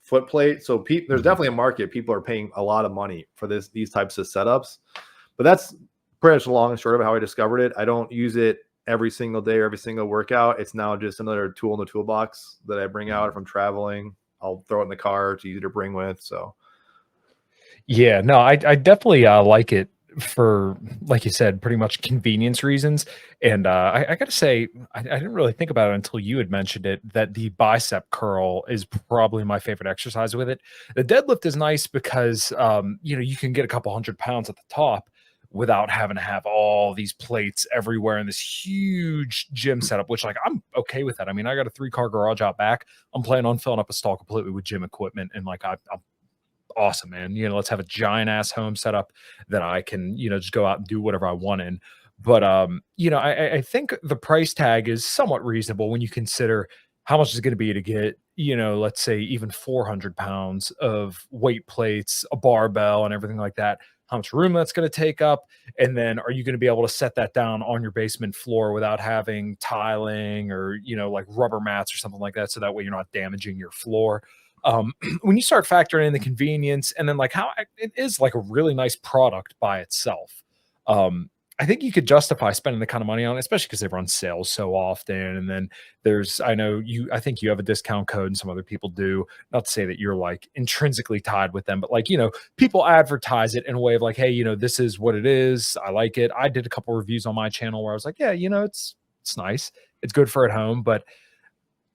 foot plate. So there's definitely a market. People are paying a lot of money for these types of setups. But that's pretty much the long and short of how I discovered it. I don't use it every single day or every single workout. It's now just another tool in the toolbox that I bring out if I'm traveling. I'll throw it in the car. It's easy to bring with. So yeah, no, I definitely like it for, like you said, pretty much convenience reasons. And I gotta say, I didn't really think about it until you had mentioned it, that the bicep curl is probably my favorite exercise with it. The deadlift is nice because you can get a couple 100 pounds at the top without having to have all these plates everywhere in this huge gym setup, which, like, I'm okay with that. I mean, I got a 3-car garage out back. I'm planning on filling up a stall completely with gym equipment, and like I'm awesome, man. Let's have a giant ass home setup that I can, just go out and do whatever I want in. But I think the price tag is somewhat reasonable when you consider how much is going to be to get, let's say even 400 pounds of weight plates, a barbell, and everything like that. How much room that's going to take up, and then are you going to be able to set that down on your basement floor without having tiling or like rubber mats or something like that, so that way you're not damaging your floor. When you start factoring in the convenience, and then like how it is like a really nice product by itself, I think you could justify spending the kind of money on it, especially because they run sales so often. And then I think you have a discount code and some other people do. Not to say that you're like intrinsically tied with them, but like, people advertise it in a way of like, hey, this is what it is. I like it. I did a couple reviews on my channel where I was like, yeah, it's nice. It's good for at home, but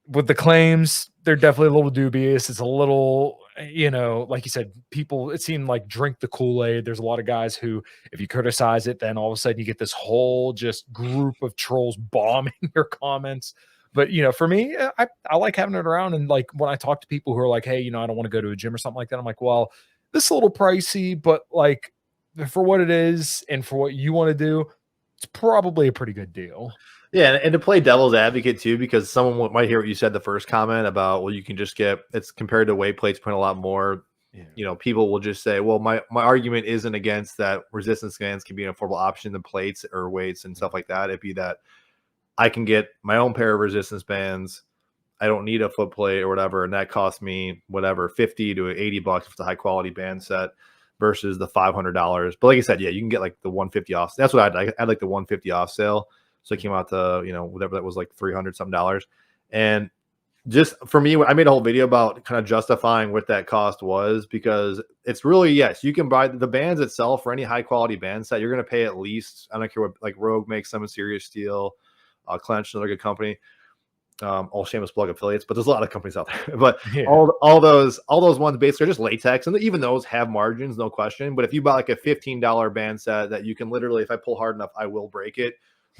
with the claims, they're definitely a little dubious. It's a little, like you said, people, it seemed like drink the Kool-Aid. There's a lot of guys who, if you criticize it, then all of a sudden you get this whole just group of trolls bombing your comments. But for me, I like having it around. And like when I talk to people who are like, hey, I don't want to go to a gym or something like that, I'm like, well, this is a little pricey, but like for what it is and for what you want to do, it's probably a pretty good deal. Yeah, and to play devil's advocate too, because someone might hear what you said the first comment about, well, you can just get it's compared to weight plates putting a lot more. Yeah. People will just say, well, my argument isn't against that resistance bands can be an affordable option than plates or weights and stuff like that. It'd be that I can get my own pair of resistance bands. I don't need a foot plate or whatever, and that costs me whatever $50 to $80 if it's a high quality band set versus the $500. But like I said, yeah, you can get like the 150 off. That's what I'd like the 150 off sale. So it came out to, whatever that was, like 300 some dollars. And just for me, I made a whole video about kind of justifying what that cost was, because it's really, yes, you can buy the bands itself for any high quality band set. You're going to pay at least, I don't care what, like Rogue makes some, Serious Steel, Clench, another good company. All shameless plug affiliates, but there's a lot of companies out there. But Yeah. all those ones basically are just latex, and even those have margins, no question. But if you buy like a $15 band set that you can literally, if I pull hard enough, I will break it.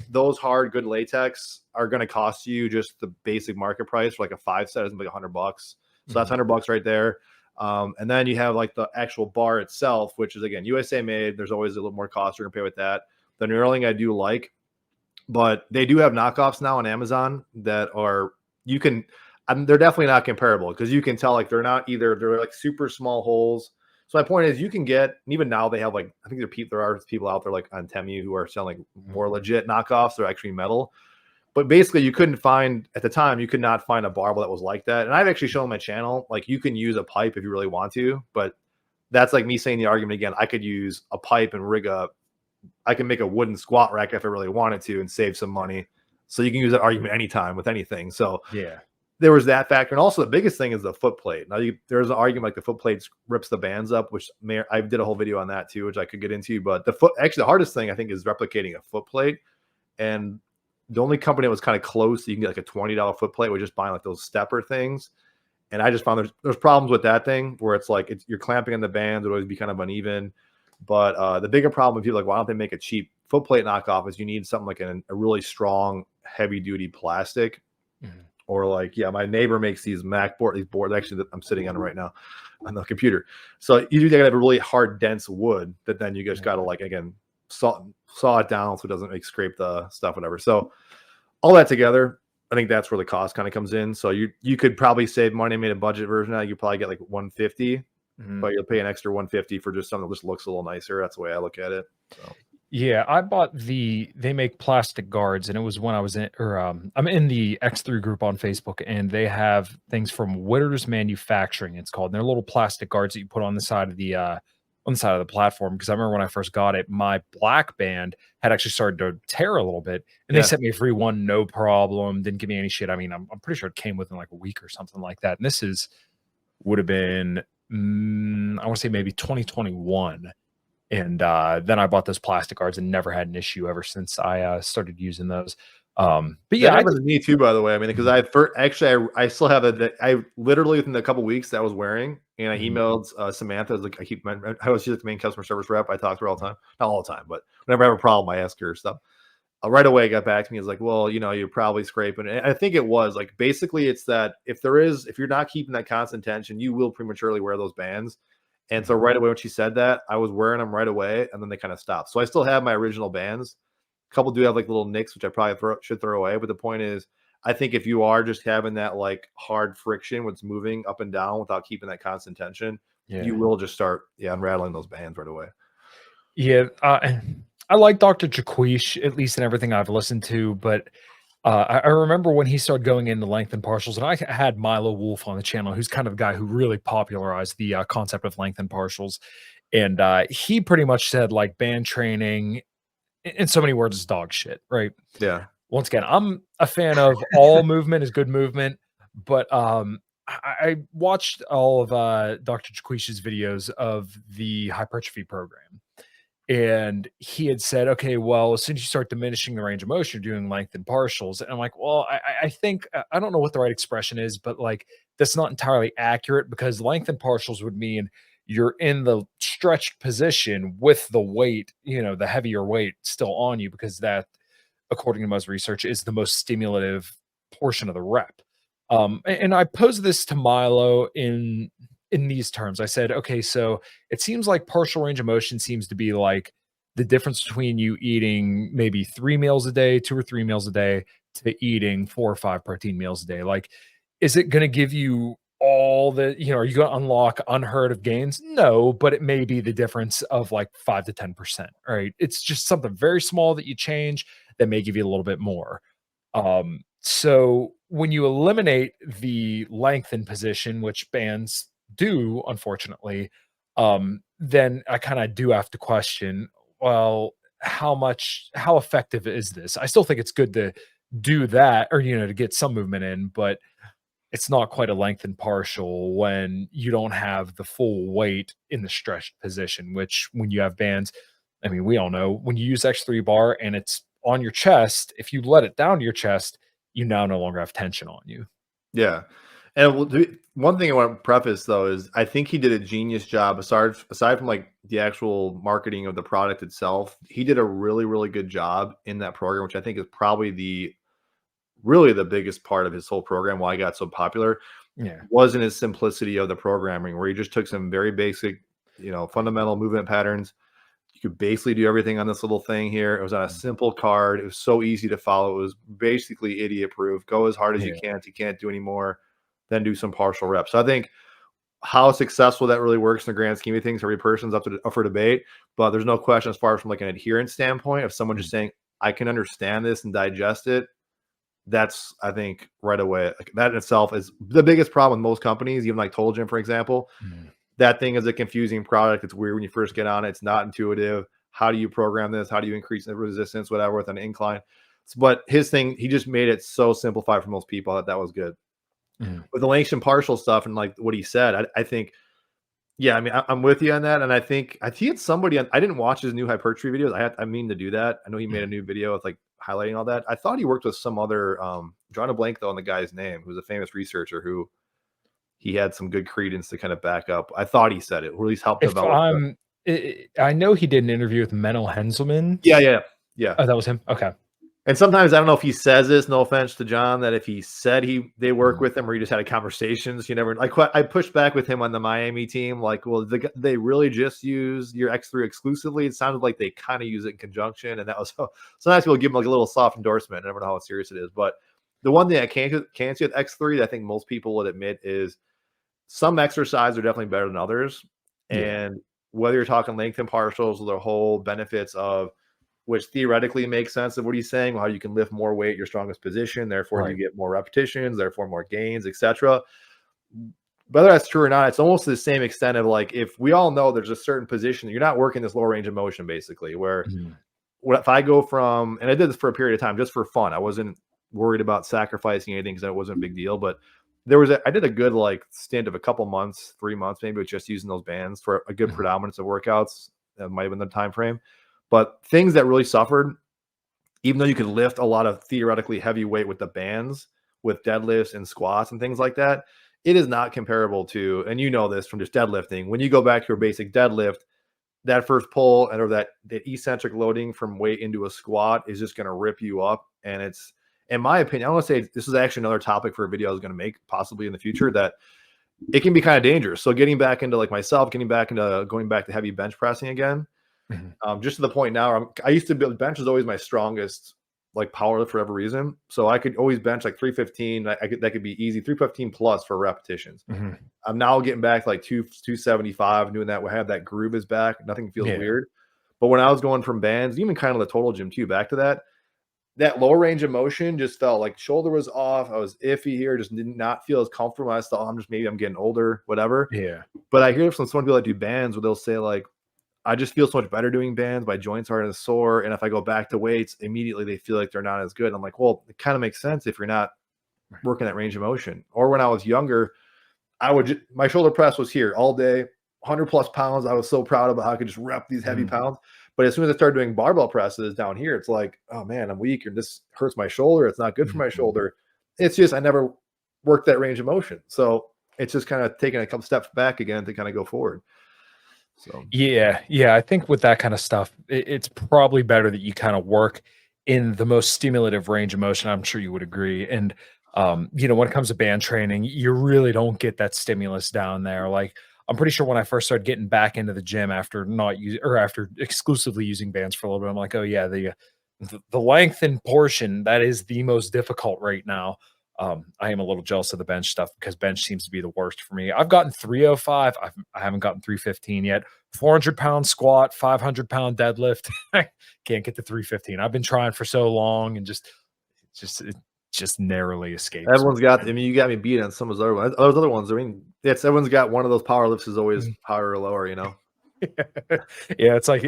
Those hard, good latex are going to cost you just the basic market price for like a 5 set is like $100. So that's $100 right there. And then you have like the actual bar itself, which is again USA made. There's always a little more cost you're gonna pay with that. The knurling I do like, but they do have knockoffs now on Amazon that are they're definitely not comparable, because you can tell like they're like super small holes. So my point is, you can get, and even now they have like, I think there are people out there like on Temu who are selling more legit knockoffs. They're actually metal. But basically, you could not find a barbell that was like that. And I've actually shown my channel, like you can use a pipe if you really want to, but that's like me saying the argument again. I could use a pipe and I can make a wooden squat rack if I really wanted to and save some money. So you can use that argument anytime with anything. So Yeah. there was that factor. And also the biggest thing is the foot plate. Now there's an argument like the foot plate rips the bands up, which I did a whole video on that too, which I could get into. But the hardest thing I think is replicating a foot plate. And the only company that was kind of close, you can get like a $20 foot plate, was just buying like those stepper things. And I just found there's problems with that thing where it's like you're clamping on the bands, it would always be kind of uneven. But the bigger problem, if you're like, why don't they make a cheap foot plate knockoff, is you need something like a really strong, heavy duty plastic. Mhm. Or like, yeah, my neighbor makes these these boards actually that I'm sitting on right now on the computer. So you gotta have a really hard, dense wood that then you just gotta like, again, saw it down so it doesn't scrape the stuff, whatever. So all that together, I think that's where the cost kind of comes in. So you could probably save money, made a budget version out. You probably get like 150, but you'll pay an extra 150 for just something that just looks a little nicer. That's the way I look at it. So. Yeah, I bought they make plastic guards, and it was when I was I'm in the X3 group on Facebook, and they have things from Witters Manufacturing, it's called. And they're little plastic guards that you put on the side of the platform. Because I remember when I first got it, my black band had actually started to tear a little bit, and they sent me a free one, no problem. Didn't give me any shit. I mean, I'm pretty sure it came within like a week or something like that. And this would have been I want to say maybe 2021. And then I bought those plastic guards and never had an issue ever since I started using those. But yeah, that happened to me too, by the way. I mean, because I still have I literally within a couple weeks that I was wearing, and I emailed Samantha. I was the main customer service rep. I talk to her all the time, not all the time, but whenever I have a problem, I ask her stuff. Right away, got back to me. It's like, well, you're probably scraping. And I think it was like, basically, it's that if you're not keeping that constant tension, you will prematurely wear those bands. And so right away when she said that, I was wearing them right away, and then they kind of stopped. So I still have my original bands. A couple do have like little nicks, which I probably should throw away. But the point is, I think if you are just having that like hard friction when it's moving up and down without keeping that constant tension, you will just start unraveling those bands right away. Yeah, I like Dr. Jaquish, at least in everything I've listened to, but I remember when he started going into length and partials, and I had Milo Wolf on the channel, who's kind of a guy who really popularized the concept of length and partials. And he pretty much said like band training in so many words, is dog shit, right? Yeah. Once again, I'm a fan of all movement is good movement, but I watched all of Dr. Jaquish's videos of the hypertrophy program. And he had said, okay, well, as soon as you start diminishing the range of motion, you're doing length and partials. And I'm like, well, I think I don't know what the right expression is, but like that's not entirely accurate because length and partials would mean you're in the stretched position with the weight, the heavier weight still on you because that, according to most research, is the most stimulative portion of the rep. And I posed this to Milo in these terms. I said, okay, so it seems like partial range of motion seems to be like the difference between you eating maybe 3 meals a day, 2 or 3 meals a day, to eating 4 or 5 protein meals a day. Like, is it going to give you all are you going to unlock unheard of gains? No, but it may be the difference of like 5 to 10%. Right. It's just something very small that you change that may give you a little bit more. So when you eliminate the length in position, which bands do, unfortunately, then I kind of do have to question, well, how effective is this? I still think it's good to do that or, to get some movement in, but it's not quite a length and partial when you don't have the full weight in the stretched position, which when you have bands, I mean, we all know when you use X3 bar and it's on your chest, if you let it down to your chest, you now no longer have tension on you. Yeah. And one thing I want to preface though is I think he did a genius job aside from like the actual marketing of the product itself. He did a really, really good job in that program, which I think is probably really the biggest part of his whole program, why it got so popular, Yeah. wasn't his simplicity of the programming, where he just took some very basic, fundamental movement patterns. You could basically do everything on this little thing here. It was on a simple card. It was so easy to follow. It was basically idiot proof. Go as hard as you Yeah. can. If you can't do any more, then do some partial reps. So I think how successful that really works in the grand scheme of things, every person's up for debate. But there's no question as far as from like an adherence standpoint, if someone just saying, I can understand this and digest it, that's, I think, right away. Like, that in itself is the biggest problem with most companies, even like Total Gym, for example. Mm. That thing is a confusing product. It's weird when you first get on it. It's not intuitive. How do you program this? How do you increase the resistance, whatever, with an incline? But his thing, he just made it so simplified for most people that was good. Mm. With the length and partial stuff and like what he said, I think, yeah, I mean, I'm with you on that. And I think he had somebody on, I didn't watch his new hypertrophy videos. I mean to do that. I know he made a new video with like highlighting all that. I thought he worked with some other, drawing a blank though on the guy's name, who's a famous researcher who he had some good credence to kind of back up. I thought he said it, or at least helped If develop the. I know he did an interview with Menno Henselman. Yeah. Oh, that was him. Okay. And sometimes I don't know if he says this. No offense to John, that if he said they work Mm. with him or he just had a conversations, you never. Like I pushed back with him on the Miami team. Like, well, they really just use your X3 exclusively. It sounded like they kind of use it in conjunction, and that was sometimes people give him like a little soft endorsement. I never know how serious it is, but the one thing I can't see with X3 that I think most people would admit is some exercise are definitely better than others. Yeah. And whether you're talking length and partials or the whole benefits of, which theoretically makes sense of what he's saying, how you can lift more weight, your strongest position, therefore you Right. get more repetitions, therefore more gains, etc. Whether that's true or not, it's almost to the same extent of like, if we all know there's a certain position, you're not working this lower range of motion, basically, where Mhm. what if I go from, and I did this for a period of time just for fun. I wasn't worried about sacrificing anything because that wasn't a big deal. But I did a good like stint of a couple months, 3 months maybe, with just using those bands for a good Mhm. predominance of workouts. That might have been the time frame. But things that really suffered, even though you could lift a lot of theoretically heavy weight with the bands, with deadlifts and squats and things like that, it is not comparable to, and you know this from just deadlifting. When you go back to your basic deadlift, that first pull or that eccentric loading from weight into a squat is just going to rip you up. And it's, in my opinion, I want to say this is actually another topic for a video I was going to make possibly in the future, that it can be kind of dangerous. So getting back into like myself, going back to heavy bench pressing again, Mhm. just to the point now, I used to build bench is always my strongest like power lift for whatever reason. So I could always bench like 315. That could be easy 315 plus for repetitions. Mhm. I'm now getting back to like 275, doing that. We have that groove is back. Nothing feels Yeah. weird. But when I was going from bands, even kind of the Total Gym too, back to that lower range of motion just felt like shoulder was off. I was iffy here, just did not feel as comfortable. I thought, maybe I'm getting older, whatever. Yeah. But I hear from some people that do bands where they'll say like, I just feel so much better doing bands. My joints aren't as sore. And if I go back to weights, immediately they feel like they're not as good. I'm like, well, it kind of makes sense if you're not Right. working that range of motion. Or when I was younger, my shoulder press was here all day, 100+ pounds. I was so proud about how I could just rep these heavy Mhm. pounds. But as soon as I started doing barbell presses down here, it's like, oh man, I'm weak, and this hurts my shoulder. It's not good for my Mhm. shoulder. It's just I never worked that range of motion. So it's just kind of taking a couple steps back again to kind of go forward. So Yeah, yeah, I think with that kind of stuff, it's probably better that you kind of work in the most stimulative range of motion. I'm sure you would agree. And when it comes to band training, you really don't get that stimulus down there. Like I'm pretty sure when I first started getting back into the gym after not use or after exclusively using bands for a little bit, I'm like, oh yeah, the length and portion that is the most difficult right now. I am a little jealous of the bench stuff because bench seems to be the worst for me. I've gotten 305. I haven't gotten 315 yet. 400-pound squat, 500-pound deadlift. Can't get to 315. I've been trying for so long and it just narrowly escapes me. everyone's got. I mean, you got me beat on some of those other ones. Those other ones. I mean, it's everyone's got one of those power lifts is always Mm. higher or lower. You know. Yeah, it's like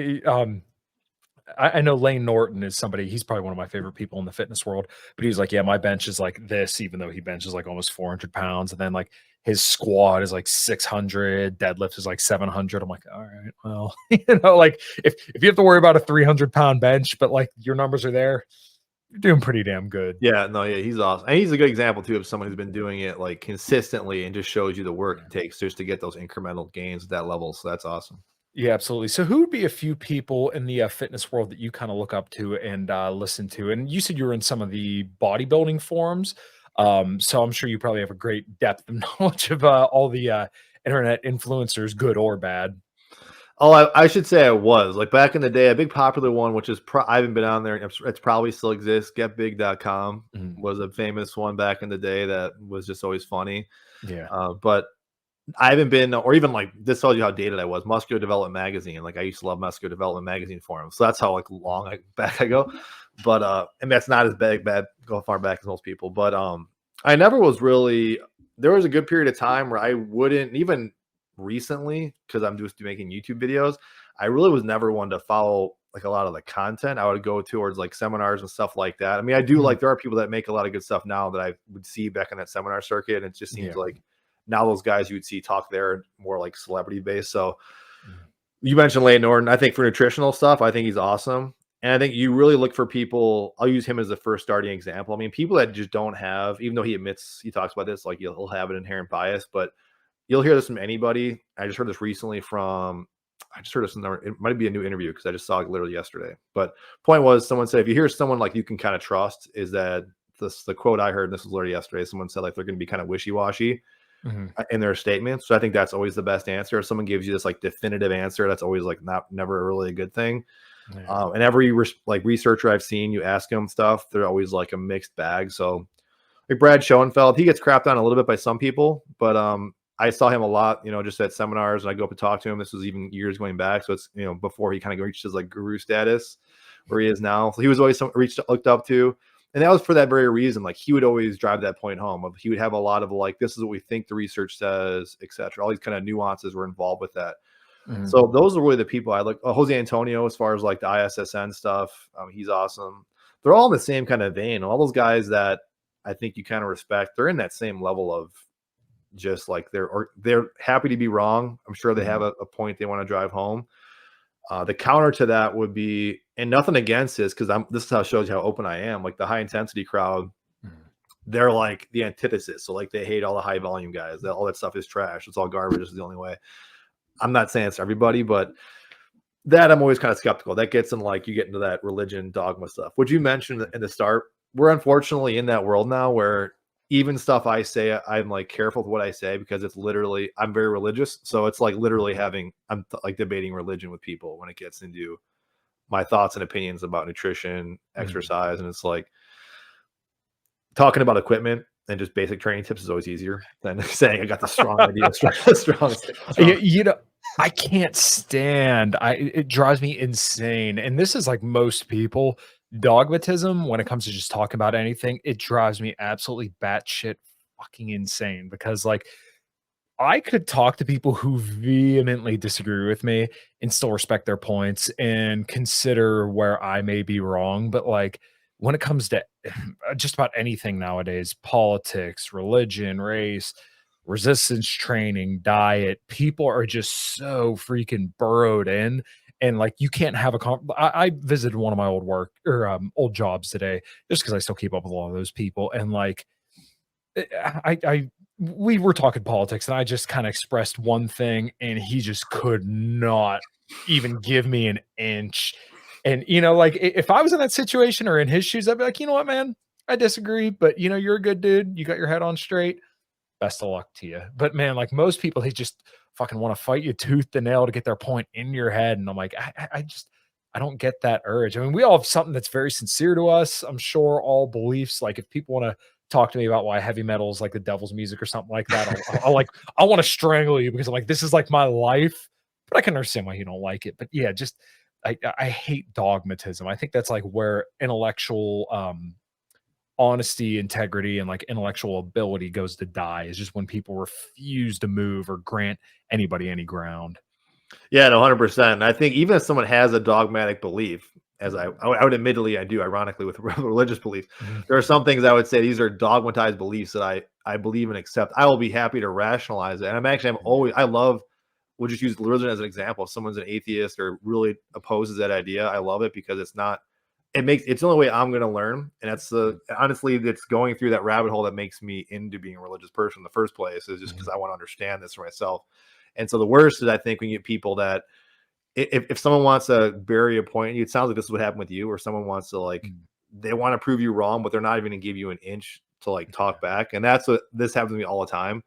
I know Lane Norton is somebody, he's probably one of my favorite people in the fitness world, but he's like, yeah, my bench is like this, even though he benches like almost 400 pounds. And then like his squat is like 600, deadlift is like 700. I'm like, all right, well, like if you have to worry about a 300-pound bench, but like your numbers are there, you're doing pretty damn good. Yeah, no, yeah, he's awesome. And he's a good example too of someone who's been doing it like consistently and just shows you the work Yeah. it takes just to get those incremental gains at that level. So that's awesome. Yeah, absolutely. So, who would be a few people in the fitness world that you kind of look up to and listen to? And you said you were in some of the bodybuilding forums, so I'm sure you probably have a great depth of knowledge of all the internet influencers, good or bad. Oh, I should say I was like back in the day, a big popular one, which is I haven't been on there. It's probably still exists. Getbig.com Mhm. was a famous one back in the day that was just always funny. Yeah. But I haven't been, or even like this tells you how dated I was. Muscular Development Magazine, like I used to love Muscular Development Magazine forums, so that's how like back I go. But and that's not as bad go far back as most people. But I never was really. There was a good period of time where I wouldn't even recently because I'm just making YouTube videos. I really was never one to follow like a lot of the content. I would go towards like seminars and stuff like that. I mean, I do Mhm. like there are people that make a lot of good stuff now that I would see back in that seminar circuit, and it just seems Yeah. like now those guys you would see talk there are more like celebrity based. So Mhm. you mentioned Lane Norton. I think for nutritional stuff, I think he's awesome. And I think you really look for people. I'll use him as the first starting example. I mean, people that just don't have, even though he talks about this, like he'll have an inherent bias, but you'll hear this from anybody. I just heard this recently from, I just heard this in it might be a new interview because I just saw it literally yesterday. But point was, someone said, if you hear someone like you can kind of trust, is that the quote I heard, and this was literally yesterday, someone said like they're going to be kind of wishy washy Mhm. in their statements. So I think that's always the best answer. If someone gives you this like definitive answer, that's always like never really a good thing. Yeah. And every like researcher I've seen, you ask them stuff, they're always like a mixed bag. So like Brad Schoenfeld, he gets crapped on a little bit by some people, but I saw him a lot, just at seminars, and I go up and talk to him. This was even years going back, so it's before he kind of reached his like guru status where he is now. So he was always looked up to, and that was for that very reason. Like he would always drive that point home. Of he would have a lot of like, this is what we think the research says, etc. All these kind of nuances were involved with that. Mhm. So those are really the people I look. Jose Antonio, as far as like the ISSN stuff, he's awesome. They're all in the same kind of vein. All those guys that I think you kind of respect, they're in that same level of just like they're happy to be wrong. I'm sure they have Mhm. a point they want to drive home. The counter to that would be, and nothing against this because this is how it shows you how open I am. Like the high intensity crowd, Mhm. they're like the antithesis. So like they hate all the high volume guys. All that stuff is trash. It's all garbage. This is the only way. I'm not saying it's everybody, but that I'm always kind of skeptical. That gets in like you get into that religion dogma stuff, which you mentioned in the start. We're unfortunately in that world now where even stuff I say, I'm like careful with what I say because it's literally I'm very religious. So it's like literally like debating religion with people when it gets into my thoughts and opinions about nutrition, Mhm. exercise, and it's like talking about equipment and just basic training tips is always easier than saying I got the strong idea, strong. I can't stand it drives me insane, and this is like most people, dogmatism when it comes to just talking about anything, it drives me absolutely batshit fucking insane because, like, I could talk to people who vehemently disagree with me and still respect their points and consider where I may be wrong. But like when it comes to just about anything nowadays, politics, religion, race, resistance training, diet, people are just so freaking burrowed in. And like you can't have I visited one of my old work or old jobs today just because I still keep up with a lot of those people. And like I we were talking politics and I just kind of expressed one thing and he just could not even give me an inch. And like if I was in that situation or in his shoes, I'd be like, you know what, man, I disagree, but you're a good dude. You got your head on straight. Best of luck to you. But man, like most people, they just fucking want to fight you tooth and nail to get their point in your head. And I'm like, I don't get that urge. I mean, we all have something that's very sincere to us. I'm sure all beliefs, like if people want to talk to me about why heavy metal is like the devil's music or something like that, I want to strangle you because I'm like, this is like my life. But I can understand why you don't like it. But yeah, just I hate dogmatism. I think that's like where intellectual honesty, integrity, and like intellectual ability goes to die is just when people refuse to move or grant anybody any ground. Yeah, no, 100%. And I think even if someone has a dogmatic belief, as I would admittedly I do, ironically, with religious belief, Mhm. there are some things I would say these are dogmatized beliefs that I believe and accept. I will be happy to rationalize it. And I'm always I love we'll just use religion as an example. If someone's an atheist or really opposes that idea, I love it because it's the only way I'm going to learn. And that's honestly, it's going through that rabbit hole that makes me into being a religious person in the first place is just because I want to understand this for myself. And so the worst is I think when you get people that if someone wants to bury a point in you, it sounds like this is what happened with you, or someone wants to like Mhm. they want to prove you wrong, but they're not even going to give you an inch to like Yeah. talk back. And that's what this happens to me all the time.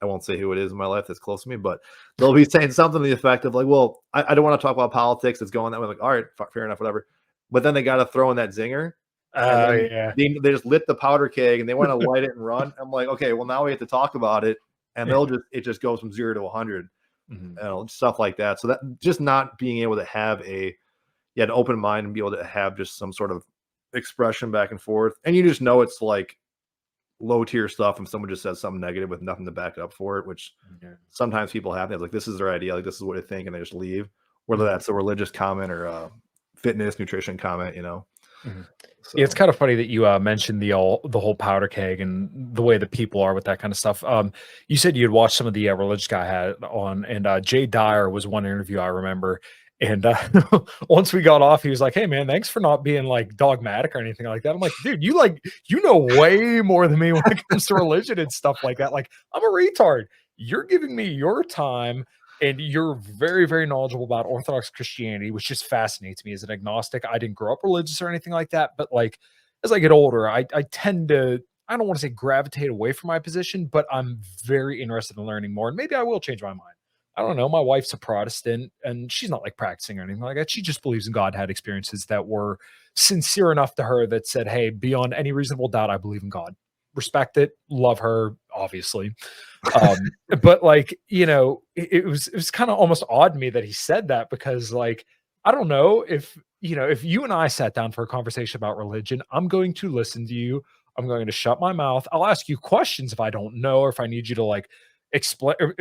I won't say who it is in my life that's close to me, but they'll be saying something to the effect of like, "Well, I don't want to talk about politics. It's going that way." Like, all right, fair enough, whatever. But then they got to throw in that zinger, and Oh then yeah. they just lit the powder keg and they want to light it and run. I'm like, okay, well now we have to talk about it, and Yeah. it just goes from 0 to 100, Mhm. stuff like that. So that just not being able to have an open mind and be able to have just some sort of expression back and forth, and you just know it's like low tier stuff if someone just says something negative with nothing to back up for it, which Yeah. sometimes people have. They're like, this is their idea, like this is what they think, and they just leave. Whether Mhm. that's a religious comment or a fitness, nutrition comment. Mhm. Yeah, it's So kind of funny that you mentioned the whole powder keg and the way that people are with that kind of stuff. You said you'd watched some of the religious guy had on, and Jay Dyer was one interview I remember. And once we got off, he was like, "Hey, man, thanks for not being like dogmatic or anything like that." I'm like, "Dude, you know way more than me when it comes to religion and stuff like that. Like, I'm a retard. You're giving me your time." And you're very, very knowledgeable about Orthodox Christianity, which just fascinates me as an agnostic. I didn't grow up religious or anything like that, but like as I get older, I tend to I don't want to say gravitate away from my position, but I'm very interested in learning more. And maybe I will change my mind. I don't know. My wife's a Protestant and she's not like practicing or anything like that. She just believes in God, had experiences that were sincere enough to her that said, "Hey, beyond any reasonable doubt, I believe in God." Respect it, love her, obviously. But like, it was kind of almost odd to me that he said that because like, I don't know if you and I sat down for a conversation about religion, I'm going to listen to you. I'm going to shut my mouth. I'll ask you questions if I don't know or if I need you to like explain or,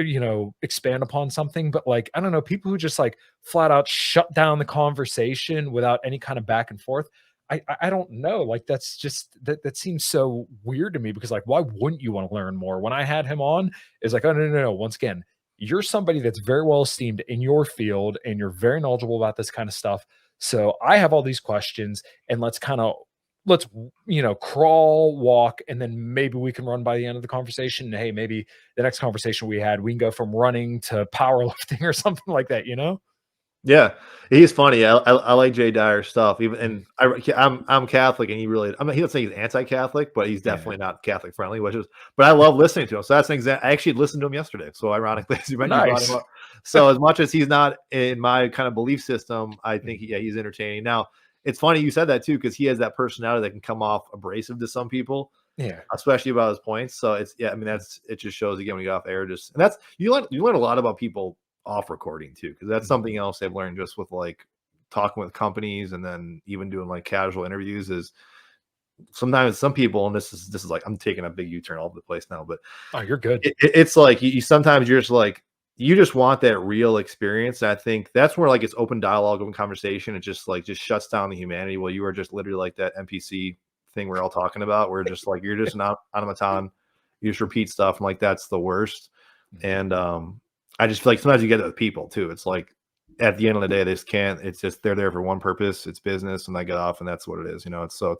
expand upon something. But like, I don't know, people who just like flat out shut down the conversation without any kind of back and forth. I don't know. Like that's just that seems so weird to me because like why wouldn't you want to learn more? When I had him on, is like, oh no. Once again, you're somebody that's very well esteemed in your field and you're very knowledgeable about this kind of stuff. So I have all these questions and let's crawl, walk, and then maybe we can run by the end of the conversation. And hey, maybe the next conversation we had, we can go from running to powerlifting or something like that. yeah, he's funny. I like Jay Dyer stuff. Even Mhm. and I'm Catholic, and he doesn't say he's anti-Catholic, but he's Yeah. definitely not Catholic friendly. But I love listening to him. So that's an exact. I actually listened to him yesterday. So ironically, as you brought him Nice. up. So as much as he's not in my kind of belief system, I think Mhm. he's entertaining. Now it's funny you said that too because he has that personality that can come off abrasive to some people, Yeah. especially about his points. So it's I mean it just shows again when you get off air, and that's you learn a lot about people off recording too, because that's Mhm. something else I've learned just with like talking with companies and then even doing like casual interviews is sometimes some people, and this is like I'm taking a big U-turn all over the place now, but Oh, you're good. it's like you sometimes you're just like you just want that real experience. And I think that's where like it's open dialogue, open conversation. It just like just shuts down the humanity. Well, you are just literally like that NPC thing we're all talking about. Where just like you're just an automaton. You just repeat stuff. And like that's the worst. Mhm. And I just feel like sometimes you get it with people too. It's like at the end of the day, they just can't. It's just they're there for one purpose. It's business, and they get off, and that's what it is. You know. It's so.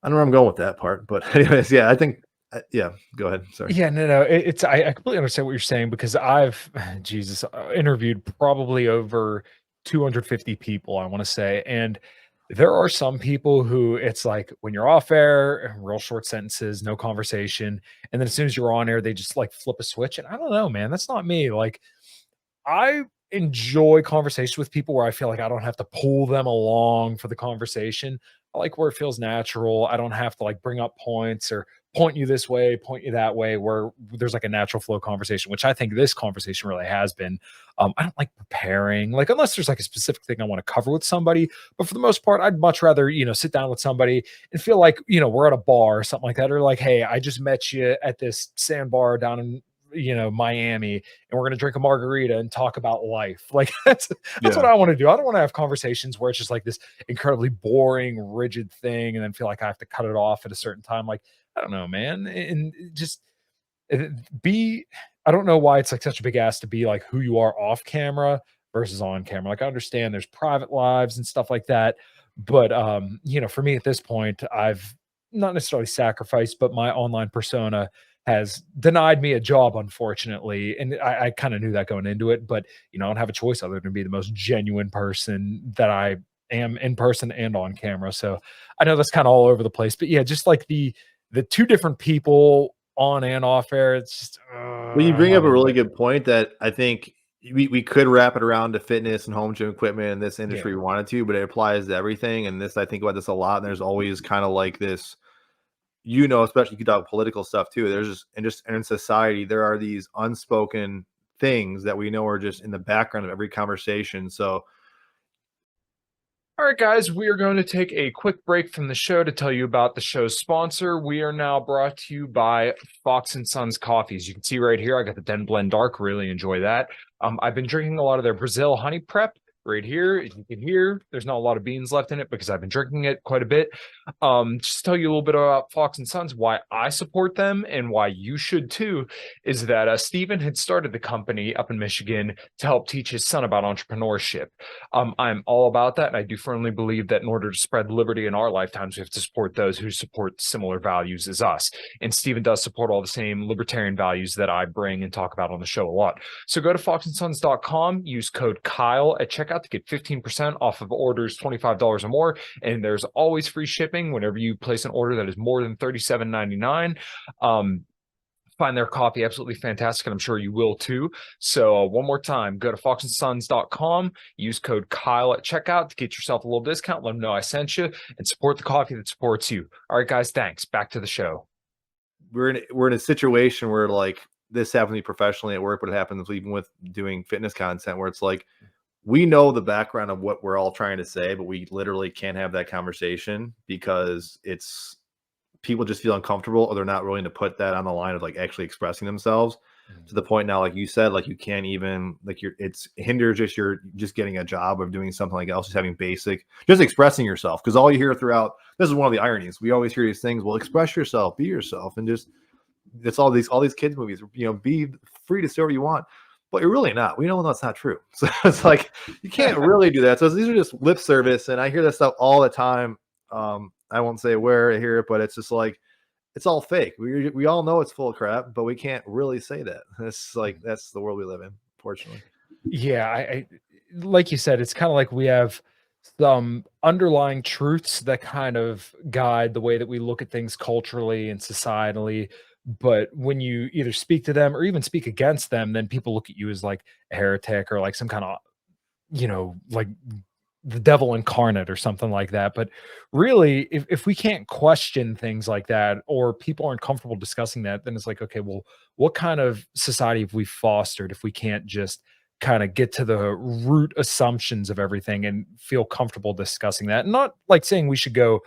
I don't know where I'm going with that part, but anyways, yeah, I think. Yeah, go ahead. Sorry. Yeah, no, it's I completely understand what you're saying because I've Jesus interviewed probably over 250 people, I want to say, and there are some people who it's like when you're off air, real short sentences, no conversation, and then as soon as you're on air, they just like flip a switch. And I don't know, man, that's not me. Like I enjoy conversation with people where I feel like I don't have to pull them along for the conversation. I like where it feels natural. I don't have to like bring up points or point you this way, point you that way, where there's like a natural flow conversation, which I think this conversation really has been. I don't like preparing, like unless there's like a specific thing I want to cover with somebody. But for the most part, I'd much rather, sit down with somebody and feel like, we're at a bar or something like that. Or like, hey, I just met you at this sandbar down in, Miami, and we're going to drink a margarita and talk about life. Like that's what Yeah. I want to do. I don't want to have conversations where it's just like this incredibly boring, rigid thing and then feel like I have to cut it off at a certain time. Like, I don't know, man. And just uh, be I don't know why it's like such a big ask to be like who you are off camera versus on camera. Like I understand there's private lives and stuff like that, but for me at this point, I've not necessarily sacrificed, but my online persona has denied me a job, unfortunately. And I kind of knew that going into it, but I don't have a choice other than be the most genuine person that I am in person and on camera. So I know that's kind of all over the place, but yeah, just like the two different people on and off air, it's just Well, you I'm bring up not a into really it. good point that I think we could wrap it around to fitness and home gym equipment in this Yeah. industry we wanted to, but it applies to everything. And this, I think about this a lot. And there's always kind of like this, especially you could talk political stuff too. There's just in society, there are these unspoken things that we know are just in the background of every conversation. So All right, guys, we are going to take a quick break from the show to tell you about the show's sponsor. We are now brought to you by Fox and Sons coffees. You can see right here, I got the Den Blend Dark. Really enjoy that. I've been drinking a lot of their Brazil honey prep right here. As you can hear, there's not a lot of beans left in it because I've been drinking it quite a bit. Just to tell you a little bit about Fox and Sons, why I support them and why you should too, is that Steven had started the company up in Michigan to help teach his son about entrepreneurship. I'm all about that. And I do firmly believe that in order to spread liberty in our lifetimes, we have to support those who support similar values as us. And Stephen does support all the same libertarian values that I bring and talk about on the show a lot. So go to foxandsons.com, use code Kyle at checkout to get 15% off of orders $25 or more. And there's always free shipping whenever you place an order that is more than $37.99. Find their coffee absolutely fantastic, and I'm sure you will too. So one more time, go to foxandsons.com, use code Kyle at checkout to get yourself a little discount. Let them know I sent you and support the coffee that supports you. All right, guys, thanks. Back to the show. we're in a situation where like this happens to me professionally at work, but it happens even with doing fitness content where it's like we know the background of what we're all trying to say, but we literally can't have that conversation because it's people just feel uncomfortable or they're not willing to put that on the line of like actually expressing themselves to the point now, like you said, like you can't even like it's hinders just you're just getting a job of doing something like else, just having basic, just expressing yourself. Cause all you hear throughout, this is one of the ironies. We always hear these things, well, express yourself, be yourself, and just it's all these kids movies, be free to say whatever you want. But you're really not. We know that's not true. So it's like you can't really do that. So these are just lip service, and I hear that stuff all the time. I won't say where I hear it, but it's just like it's all fake. We all know it's full of crap, but we can't really say that. It's like that's the world we live in, unfortunately. Yeah, I like you said, it's kind of like we have some underlying truths that kind of guide the way that we look at things culturally and societally. But when you either speak to them or even speak against them, then people look at you as like a heretic or like some kind of, like the devil incarnate or something like that. But really, if we can't question things like that or people aren't comfortable discussing that, then it's like, okay, well, what kind of society have we fostered if we can't just kind of get to the root assumptions of everything and feel comfortable discussing that? Not like saying we should go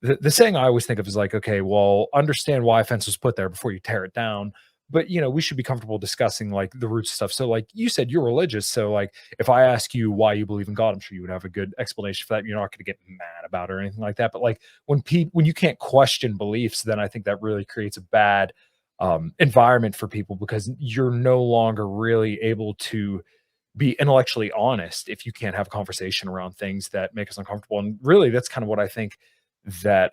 the saying I always think of is like, okay, well, understand why a fence was put there before you tear it down. But we should be comfortable discussing like the roots stuff. So, like you said, you're religious. So, like, if I ask you why you believe in God, I'm sure you would have a good explanation for that. You're not going to get mad about it or anything like that. But like when you can't question beliefs, then I think that really creates a bad environment for people because you're no longer really able to be intellectually honest if you can't have a conversation around things that make us uncomfortable. And really, that's kind of what I think that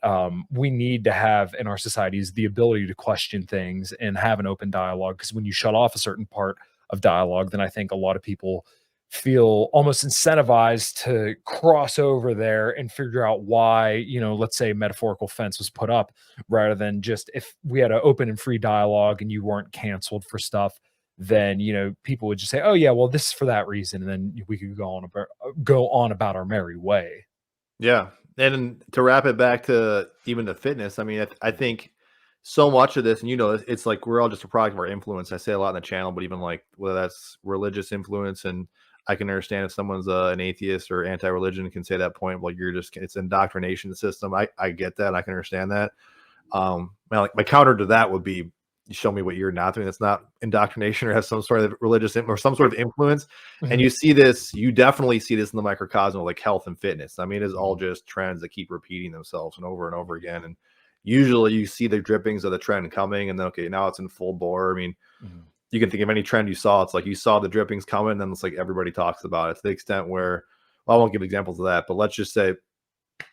we need to have in our society is the ability to question things and have an open dialogue. Because when you shut off a certain part of dialogue, then I think a lot of people feel almost incentivized to cross over there and figure out why, let's say metaphorical fence was put up rather than just if we had an open and free dialogue and you weren't canceled for stuff, then people would just say, "Oh yeah, well this is for that reason," and then we could go on about our merry way. Yeah, and to wrap it back to even the fitness, I mean, I think so much of this, and it's like we're all just a product of our influence. I say a lot on the channel, but even like whether that's religious influence, and I can understand if someone's an atheist or anti-religion can say that point. Well, it's indoctrination system. I get that. I can understand that. My counter to that would be show me what you're not doing that's not indoctrination or has some sort of religious or some sort of influence. And Mhm, you definitely see this in the microcosm of like health and fitness. I mean, it's all mhm, just trends that keep repeating themselves and over again. And usually you see the drippings of the trend coming, and then okay, now it's in full bore. I mean, mhm, you can think of any trend you saw. It's like you saw the drippings coming, and then it's like everybody talks about it to the extent where, well, I won't give examples of that, but let's just say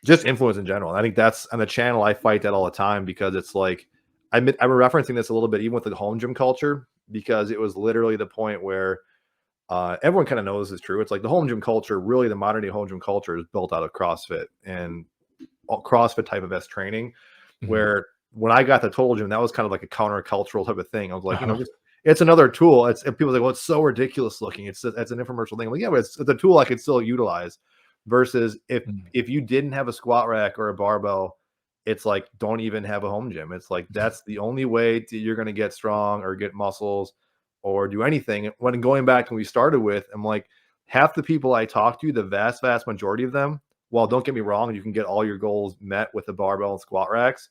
just influence in general. I think that's on the channel. I fight that all the time because it's like I'm referencing this a little bit even with the home gym culture because it was literally the point where everyone kind of knows this is true. It's like the home gym culture, really the modern day home gym culture is built out of CrossFit and CrossFit type of S training. mhm. Where when I got the total gym, that was kind of like a countercultural type of thing. I was like, Uh-huh. just it's another tool. And people are like, well, it's so ridiculous looking. It's an infomercial thing. I'm like, yeah, but it's a tool I could still utilize. Versus Mhm, if you didn't have a squat rack or a barbell, it's like don't even have a home gym. It's like that's the only way you're going to get strong or get muscles or do anything. When going back to when we started with, I'm like half the people I talk to, the vast majority of them, well, don't get me wrong, you can get all your goals met with the barbell and squat racks.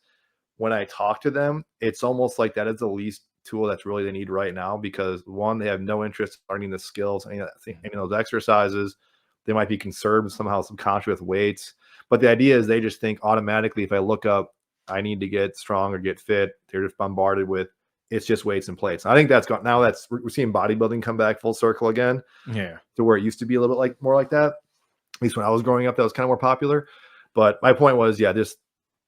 When I talk to them, it's almost like that is the least tool that's really they need right now because one, they have no interest in learning the skills, mhm, any of those exercises. They might be concerned somehow subconscious with weights. But the idea is they just think automatically if I look up, I need to get strong or get fit, they're just bombarded with it's just weights and plates. I think that's gone now. We're seeing bodybuilding come back full circle again yeah. to where it used to be a little bit like more like that. At least when I was growing up, that was kind of more popular. But my point was, yeah, just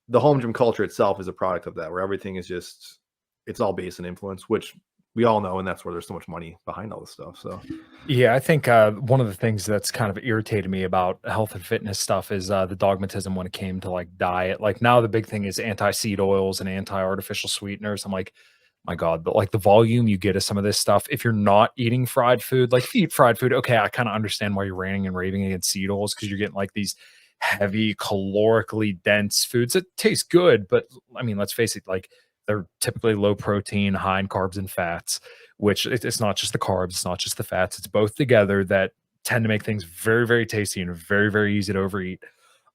the home gym culture itself is a product of that, where everything is just it's all based on influence, which we all know, and that's where there's so much money behind all this stuff. So Yeah, I think one of the things that's kind of irritated me about health and fitness stuff is the dogmatism when it came to like diet. Like now the big thing is anti-seed oils and anti-artificial sweeteners. I'm like, my God, but like the volume you get of some of this stuff, if you're not eating fried food, like if you eat fried food, okay, I kind of understand why you're ranting and raving against seed oils because you're getting like these heavy, calorically dense foods that taste good, but I mean, let's face it, like they're typically low protein, high in carbs and fats, which it's not just the carbs, it's not just the fats, it's both together that tend to make things very, very tasty and very, very easy to overeat.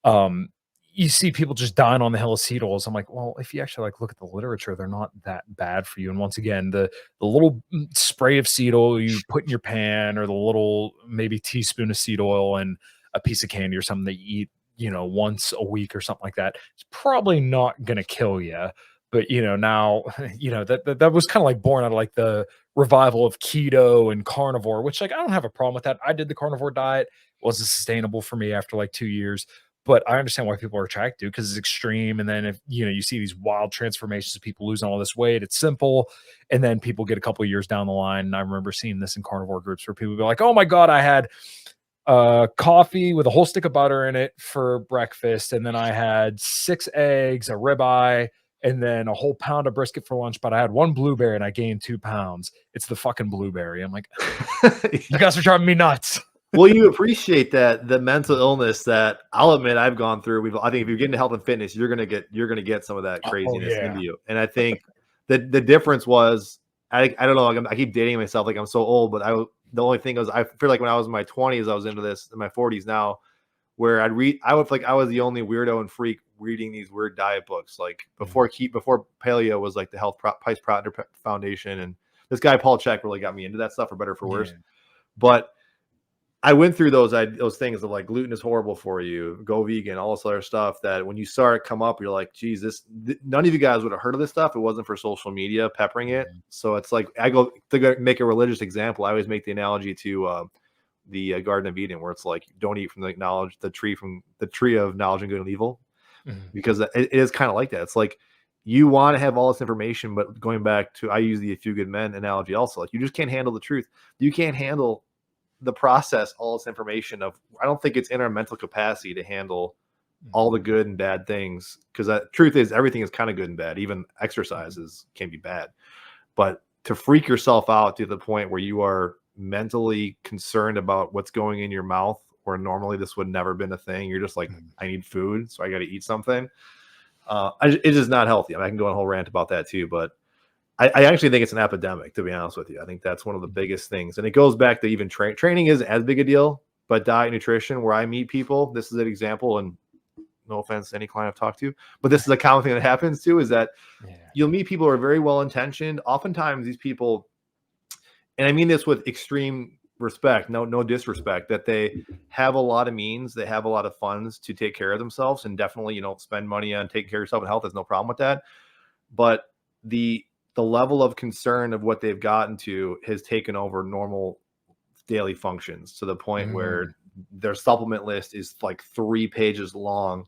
Um, you see people just dying on the hill of seed oils. I'm like, well, if you actually like look at the literature, they're not that bad for you. And once again, the little spray of seed oil you put in your pan, or the little maybe teaspoon of seed oil and a piece of candy or something that you eat, once a week or something like that, it's probably not gonna kill you. But now, that was kind of like born out of like the revival of keto and carnivore, which like I don't have a problem with that. I did the carnivore diet, wasn't sustainable for me after like 2 years, but I understand why people are attracted to it because it's extreme. And then if you see these wild transformations of people losing all this weight, it's simple. And then people get a couple of years down the line. And I remember seeing this in carnivore groups where people would be like, "Oh my God, I had coffee with a whole stick of butter in it for breakfast, and then I had 6 eggs, a ribeye, and then a whole pound of brisket for lunch, but I had 1 blueberry and I gained 2 pounds. It's the fucking blueberry." I'm like, "You guys are driving me nuts." well, you appreciate that the mental illness that I'll admit I've gone through. I think if you get into health and fitness, you're gonna get some of that Oh, craziness into yeah. you. And I think the difference was I don't know. Like I keep dating myself like I'm so old, but the only thing was I feel like when I was in my 20s, I was into this in my 40s now, where I would like I was the only weirdo and freak reading these weird diet books. Like before paleo was like the Price Proctor Foundation, and this guy Paul Chek really got me into that stuff, for better or for worse. But I went through those things of like gluten is horrible for you, go vegan, all this other stuff that when you saw it come up, you're like, geez, none of you guys would have heard of this stuff. It wasn't for social media peppering it. So it's like, I go to make a religious example. I always make the analogy to the Garden of Eden, where it's like, don't eat from the tree of knowledge and good and evil, because it is kind of like that. It's like, you want to have all this information, but going back to, I use the A Few Good Men analogy also, like you just can't handle the truth. You can't handle the process, all this information I don't think it's in our mental capacity to handle all the good and bad things. Cause the truth is everything is kind of good and bad. Even exercises can be bad, but to freak yourself out to the point where you are mentally concerned about what's going in your mouth, where normally this would never been a thing. You're just like, I need food, so I got to eat something. It is not healthy. I can go on a whole rant about that too, but I actually think it's an epidemic, to be honest with you. I think that's one of the biggest things. And it goes back to even training isn't as big a deal, but diet, nutrition, where I meet people, this is an example, and no offense to any client I've talked to, but this is a common thing that happens too, is that you'll meet people who are very well-intentioned. Oftentimes these people, and I mean this with extreme respect, no disrespect, that they have a lot of means, they have a lot of funds to take care of themselves, and definitely, spend money on taking care of yourself and health. There's no problem with that. But the level of concern of what they've gotten to has taken over normal daily functions, to the point where their supplement list is like 3 pages long,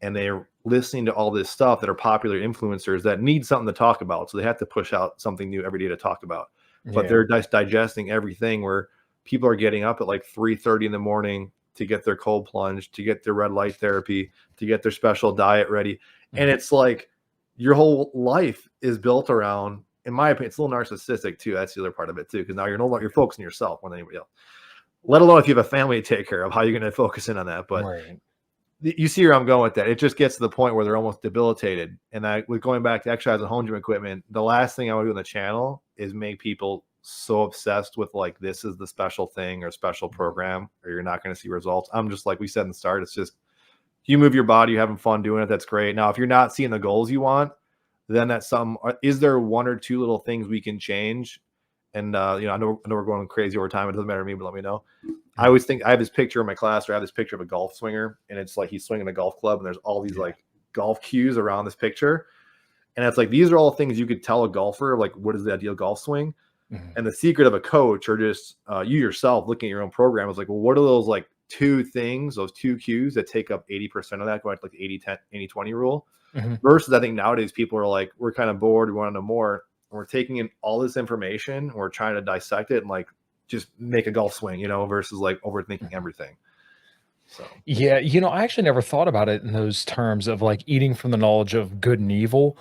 and they're listening to all this stuff that are popular influencers that need something to talk about. So they have to push out something new every day to talk about, but they're digesting everything, where people are getting up at like 3:30 in the morning to get their cold plunge, to get their red light therapy, to get their special diet ready. And it's like, your whole life is built around, in my opinion, it's a little narcissistic too. That's the other part of it too, because now you're focusing on yourself more than anybody else. Let alone if you have a family to take care of, how you're going to focus in on that. But you see where I'm going with that. It just gets to the point where they're almost debilitated. And with going back to exercise and home gym equipment, the last thing I want to do on the channel is make people so obsessed with like, this is the special thing or special program, or you're not going to see results. I'm just like we said in the start, it's just, you move your body, you're having fun doing it, that's great. Now, if you're not seeing the goals you want, then that's is there 1 or 2 little things we can change? And I know we're going crazy over time. It doesn't matter to me, but let me know. I always think, I have this picture in my class, or I have this picture of a golf swinger, and it's like he's swinging a golf club, and there's all these like golf cues around this picture. And it's like, these are all things you could tell a golfer, like, what is the ideal golf swing? And the secret of a coach, or just you yourself looking at your own program, is like, well, what are those like 2 things, those 2 cues that take up 80% of that, going to like 80-20 rule? Versus, I think nowadays people are like, we're kind of bored, we want to know more. We're taking in all this information, and we're trying to dissect it and like just make a golf swing, versus like overthinking everything. So I actually never thought about it in those terms of like eating from the knowledge of good and evil,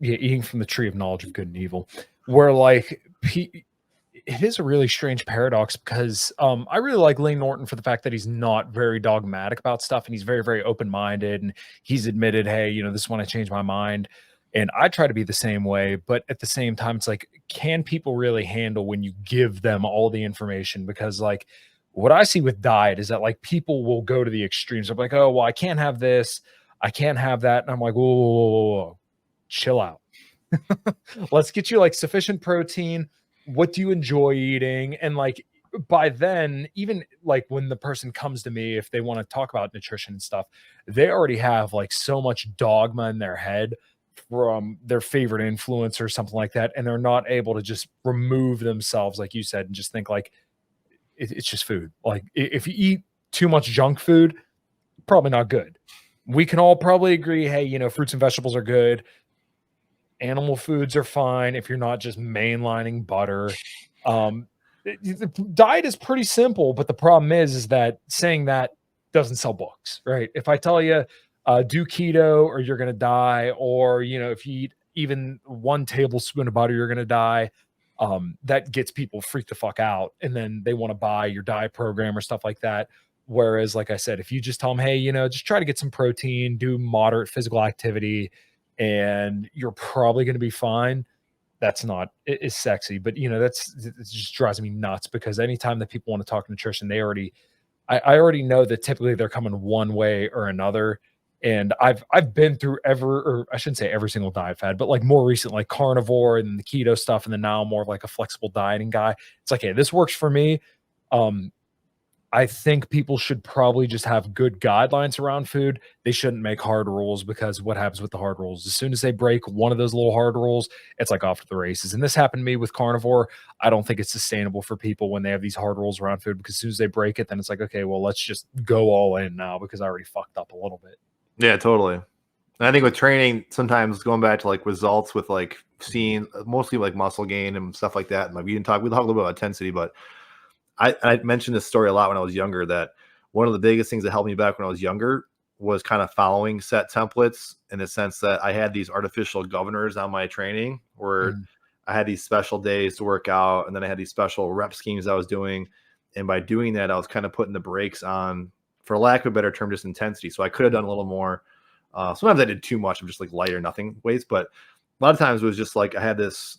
eating from the tree of knowledge of good and evil, where like it is a really strange paradox, because I really like Lane Norton for the fact that he's not very dogmatic about stuff, and he's very, very open-minded, and he's admitted, hey, this is when I changed my mind. And I try to be the same way, but at the same time, it's like, can people really handle when you give them all the information? Because like, what I see with diet is that like, people will go to the extremes of like, oh, well, I can't have this, I can't have that. And I'm like, whoa, chill out. Let's get you like sufficient protein. What do you enjoy eating? And like, by then, even like when the person comes to me, if they want to talk about nutrition and stuff, they already have like so much dogma in their head from their favorite influencer or something like that, and they're not able to just remove themselves, like you said, and just think like, it's just food. Like, if you eat too much junk food, probably not good. We can all probably agree, hey, fruits and vegetables are good. Animal foods are fine if you're not just mainlining butter. The diet is pretty simple, but the problem is that saying that doesn't sell books, right? If I tell you, do keto or you're going to die, or, if you eat even 1 tablespoon of butter, you're going to die. That gets people freaked the fuck out. And then they want to buy your diet program or stuff like that. Whereas, like I said, if you just tell them, hey, just try to get some protein, do moderate physical activity, and you're probably going to be fine. That's not as sexy, but it just drives me nuts, because anytime that people want to talk nutrition, I already know that typically they're coming one way or another. And I've been through or I shouldn't say every single diet fad, but like more recent, like carnivore and the keto stuff, and then now I'm more of like a flexible dieting guy. It's like, hey, this works for me. Um, I think people should probably just have good guidelines around food. They shouldn't make hard rules, because what happens with the hard rules? As soon as they break one of those little hard rules, it's like off to the races. And this happened to me with carnivore. I don't think it's sustainable for people when they have these hard rules around food, because as soon as they break it, then it's like, okay, well, let's just go all in now because I already fucked up a little bit. Yeah, totally. And I think with training, sometimes going back to like results with like seeing mostly like muscle gain and stuff like that. And like we talk a little bit about intensity, but I mentioned this story a lot when I was younger, that one of the biggest things that helped me back when I was younger was kind of following set templates, in the sense that I had these artificial governors on my training where Mhm. I had these special days to work out, and then I had these special rep schemes I was doing. And by doing that, I was kind of putting the brakes on, for lack of a better term, just intensity. So I could have done a little more. Sometimes I did too much of just like light or nothing weights, but a lot of times it was just like I had this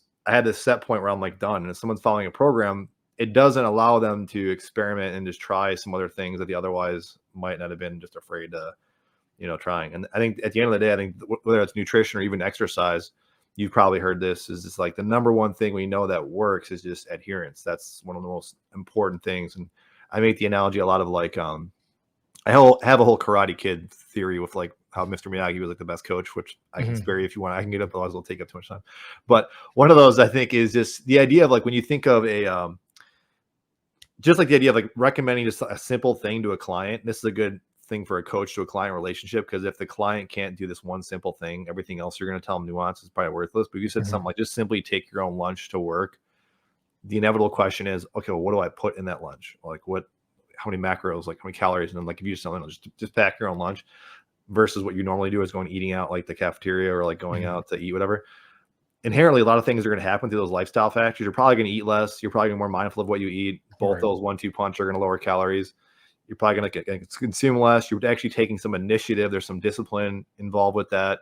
set point where I'm like done. And if someone's following a program, it doesn't allow them to experiment and just try some other things that they otherwise might not have been just afraid to, trying. And I think at the end of the day, I think whether it's nutrition or even exercise, you've probably heard this, is just like the number one thing we know that works is just adherence. That's one of the most important things. And I make the analogy a lot of like, have a whole Karate Kid theory with like how Mr. Miyagi was like the best coach, which I can Mhm. spare you if you want. I can get up, otherwise it'll take up too much time. But one of those, I think, is just the idea of like when you think of just like the idea of like recommending just a simple thing to a client. This is a good thing for a coach to a client relationship, because if the client can't do this one simple thing, everything else you're going to tell them nuance is probably worthless. But you said Mhm. something like just simply take your own lunch to work. The inevitable question is, okay, well, what do I put in that lunch? Like how many macros, like how many calories? And then like if you just don't know, just pack your own lunch, versus what you normally do is going eating out like the cafeteria or like going Mhm. out to eat whatever. Inherently, a lot of things are going to happen through those lifestyle factors. You're probably going to eat less. You're probably going to be more mindful of what you eat. Both Right. those 1-2 punch are going to lower calories. You're probably going to consume less. You're actually taking some initiative. There's some discipline involved with that.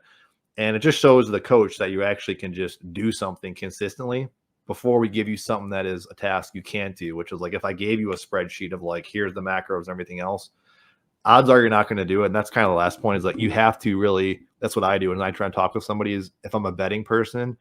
And it just shows the coach that you actually can just do something consistently before we give you something that is a task you can't do, which is like if I gave you a spreadsheet of like, here's the macros and everything else, odds are you're not going to do it. And that's kind of the last point, is like you have to really, that's what I do when I try and talk with somebody, is if I'm a betting person,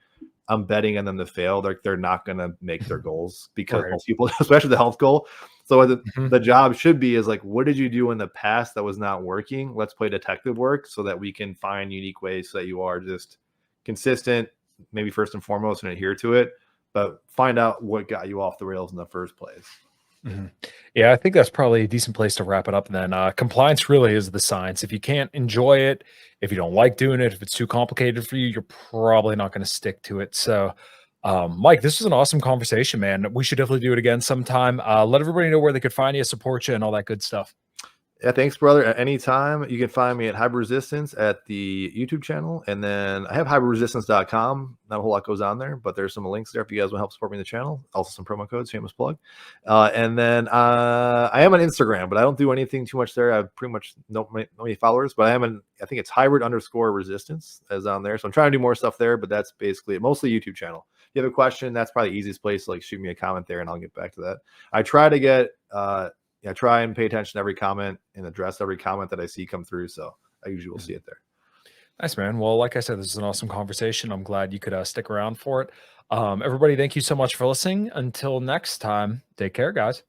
I'm betting on them to fail. They're not going to make their goals, because Right. most people, especially the health goal. So Mhm. the job should be is like, what did you do in the past that was not working? Let's play detective work so that we can find unique ways so that you are just consistent, maybe first and foremost, and adhere to it, but find out what got you off the rails in the first place. Mhm. Yeah, I think that's probably a decent place to wrap it up then. Compliance really is the science. If you can't enjoy it, if you don't like doing it, if it's too complicated for you, you're probably not going to stick to it. So, Mike, this was an awesome conversation, man. We should definitely do it again sometime. Let everybody know where they could find you, support you, and all that good stuff. Yeah, thanks, brother. At any time, you can find me at Hybrid Resistance at the YouTube channel. And then I have hybridresistance.com. Not a whole lot goes on there, but there's some links there if you guys want to help support me in the channel. Also, some promo codes, shameless plug. And then I am on Instagram, but I don't do anything too much there. I have pretty much no many followers, but I think it's hybrid_resistance is on there. So I'm trying to do more stuff there, but that's basically it. Mostly YouTube channel. If you have a question, that's probably the easiest place to like shoot me a comment there and I'll get back to that. I try to get, try and pay attention to every comment and address every comment that I see come through. So I usually will see it there. Nice, man. Well, like I said, this is an awesome conversation. I'm glad you could stick around for it. Everybody, thank you so much for listening. Until next time, take care, guys.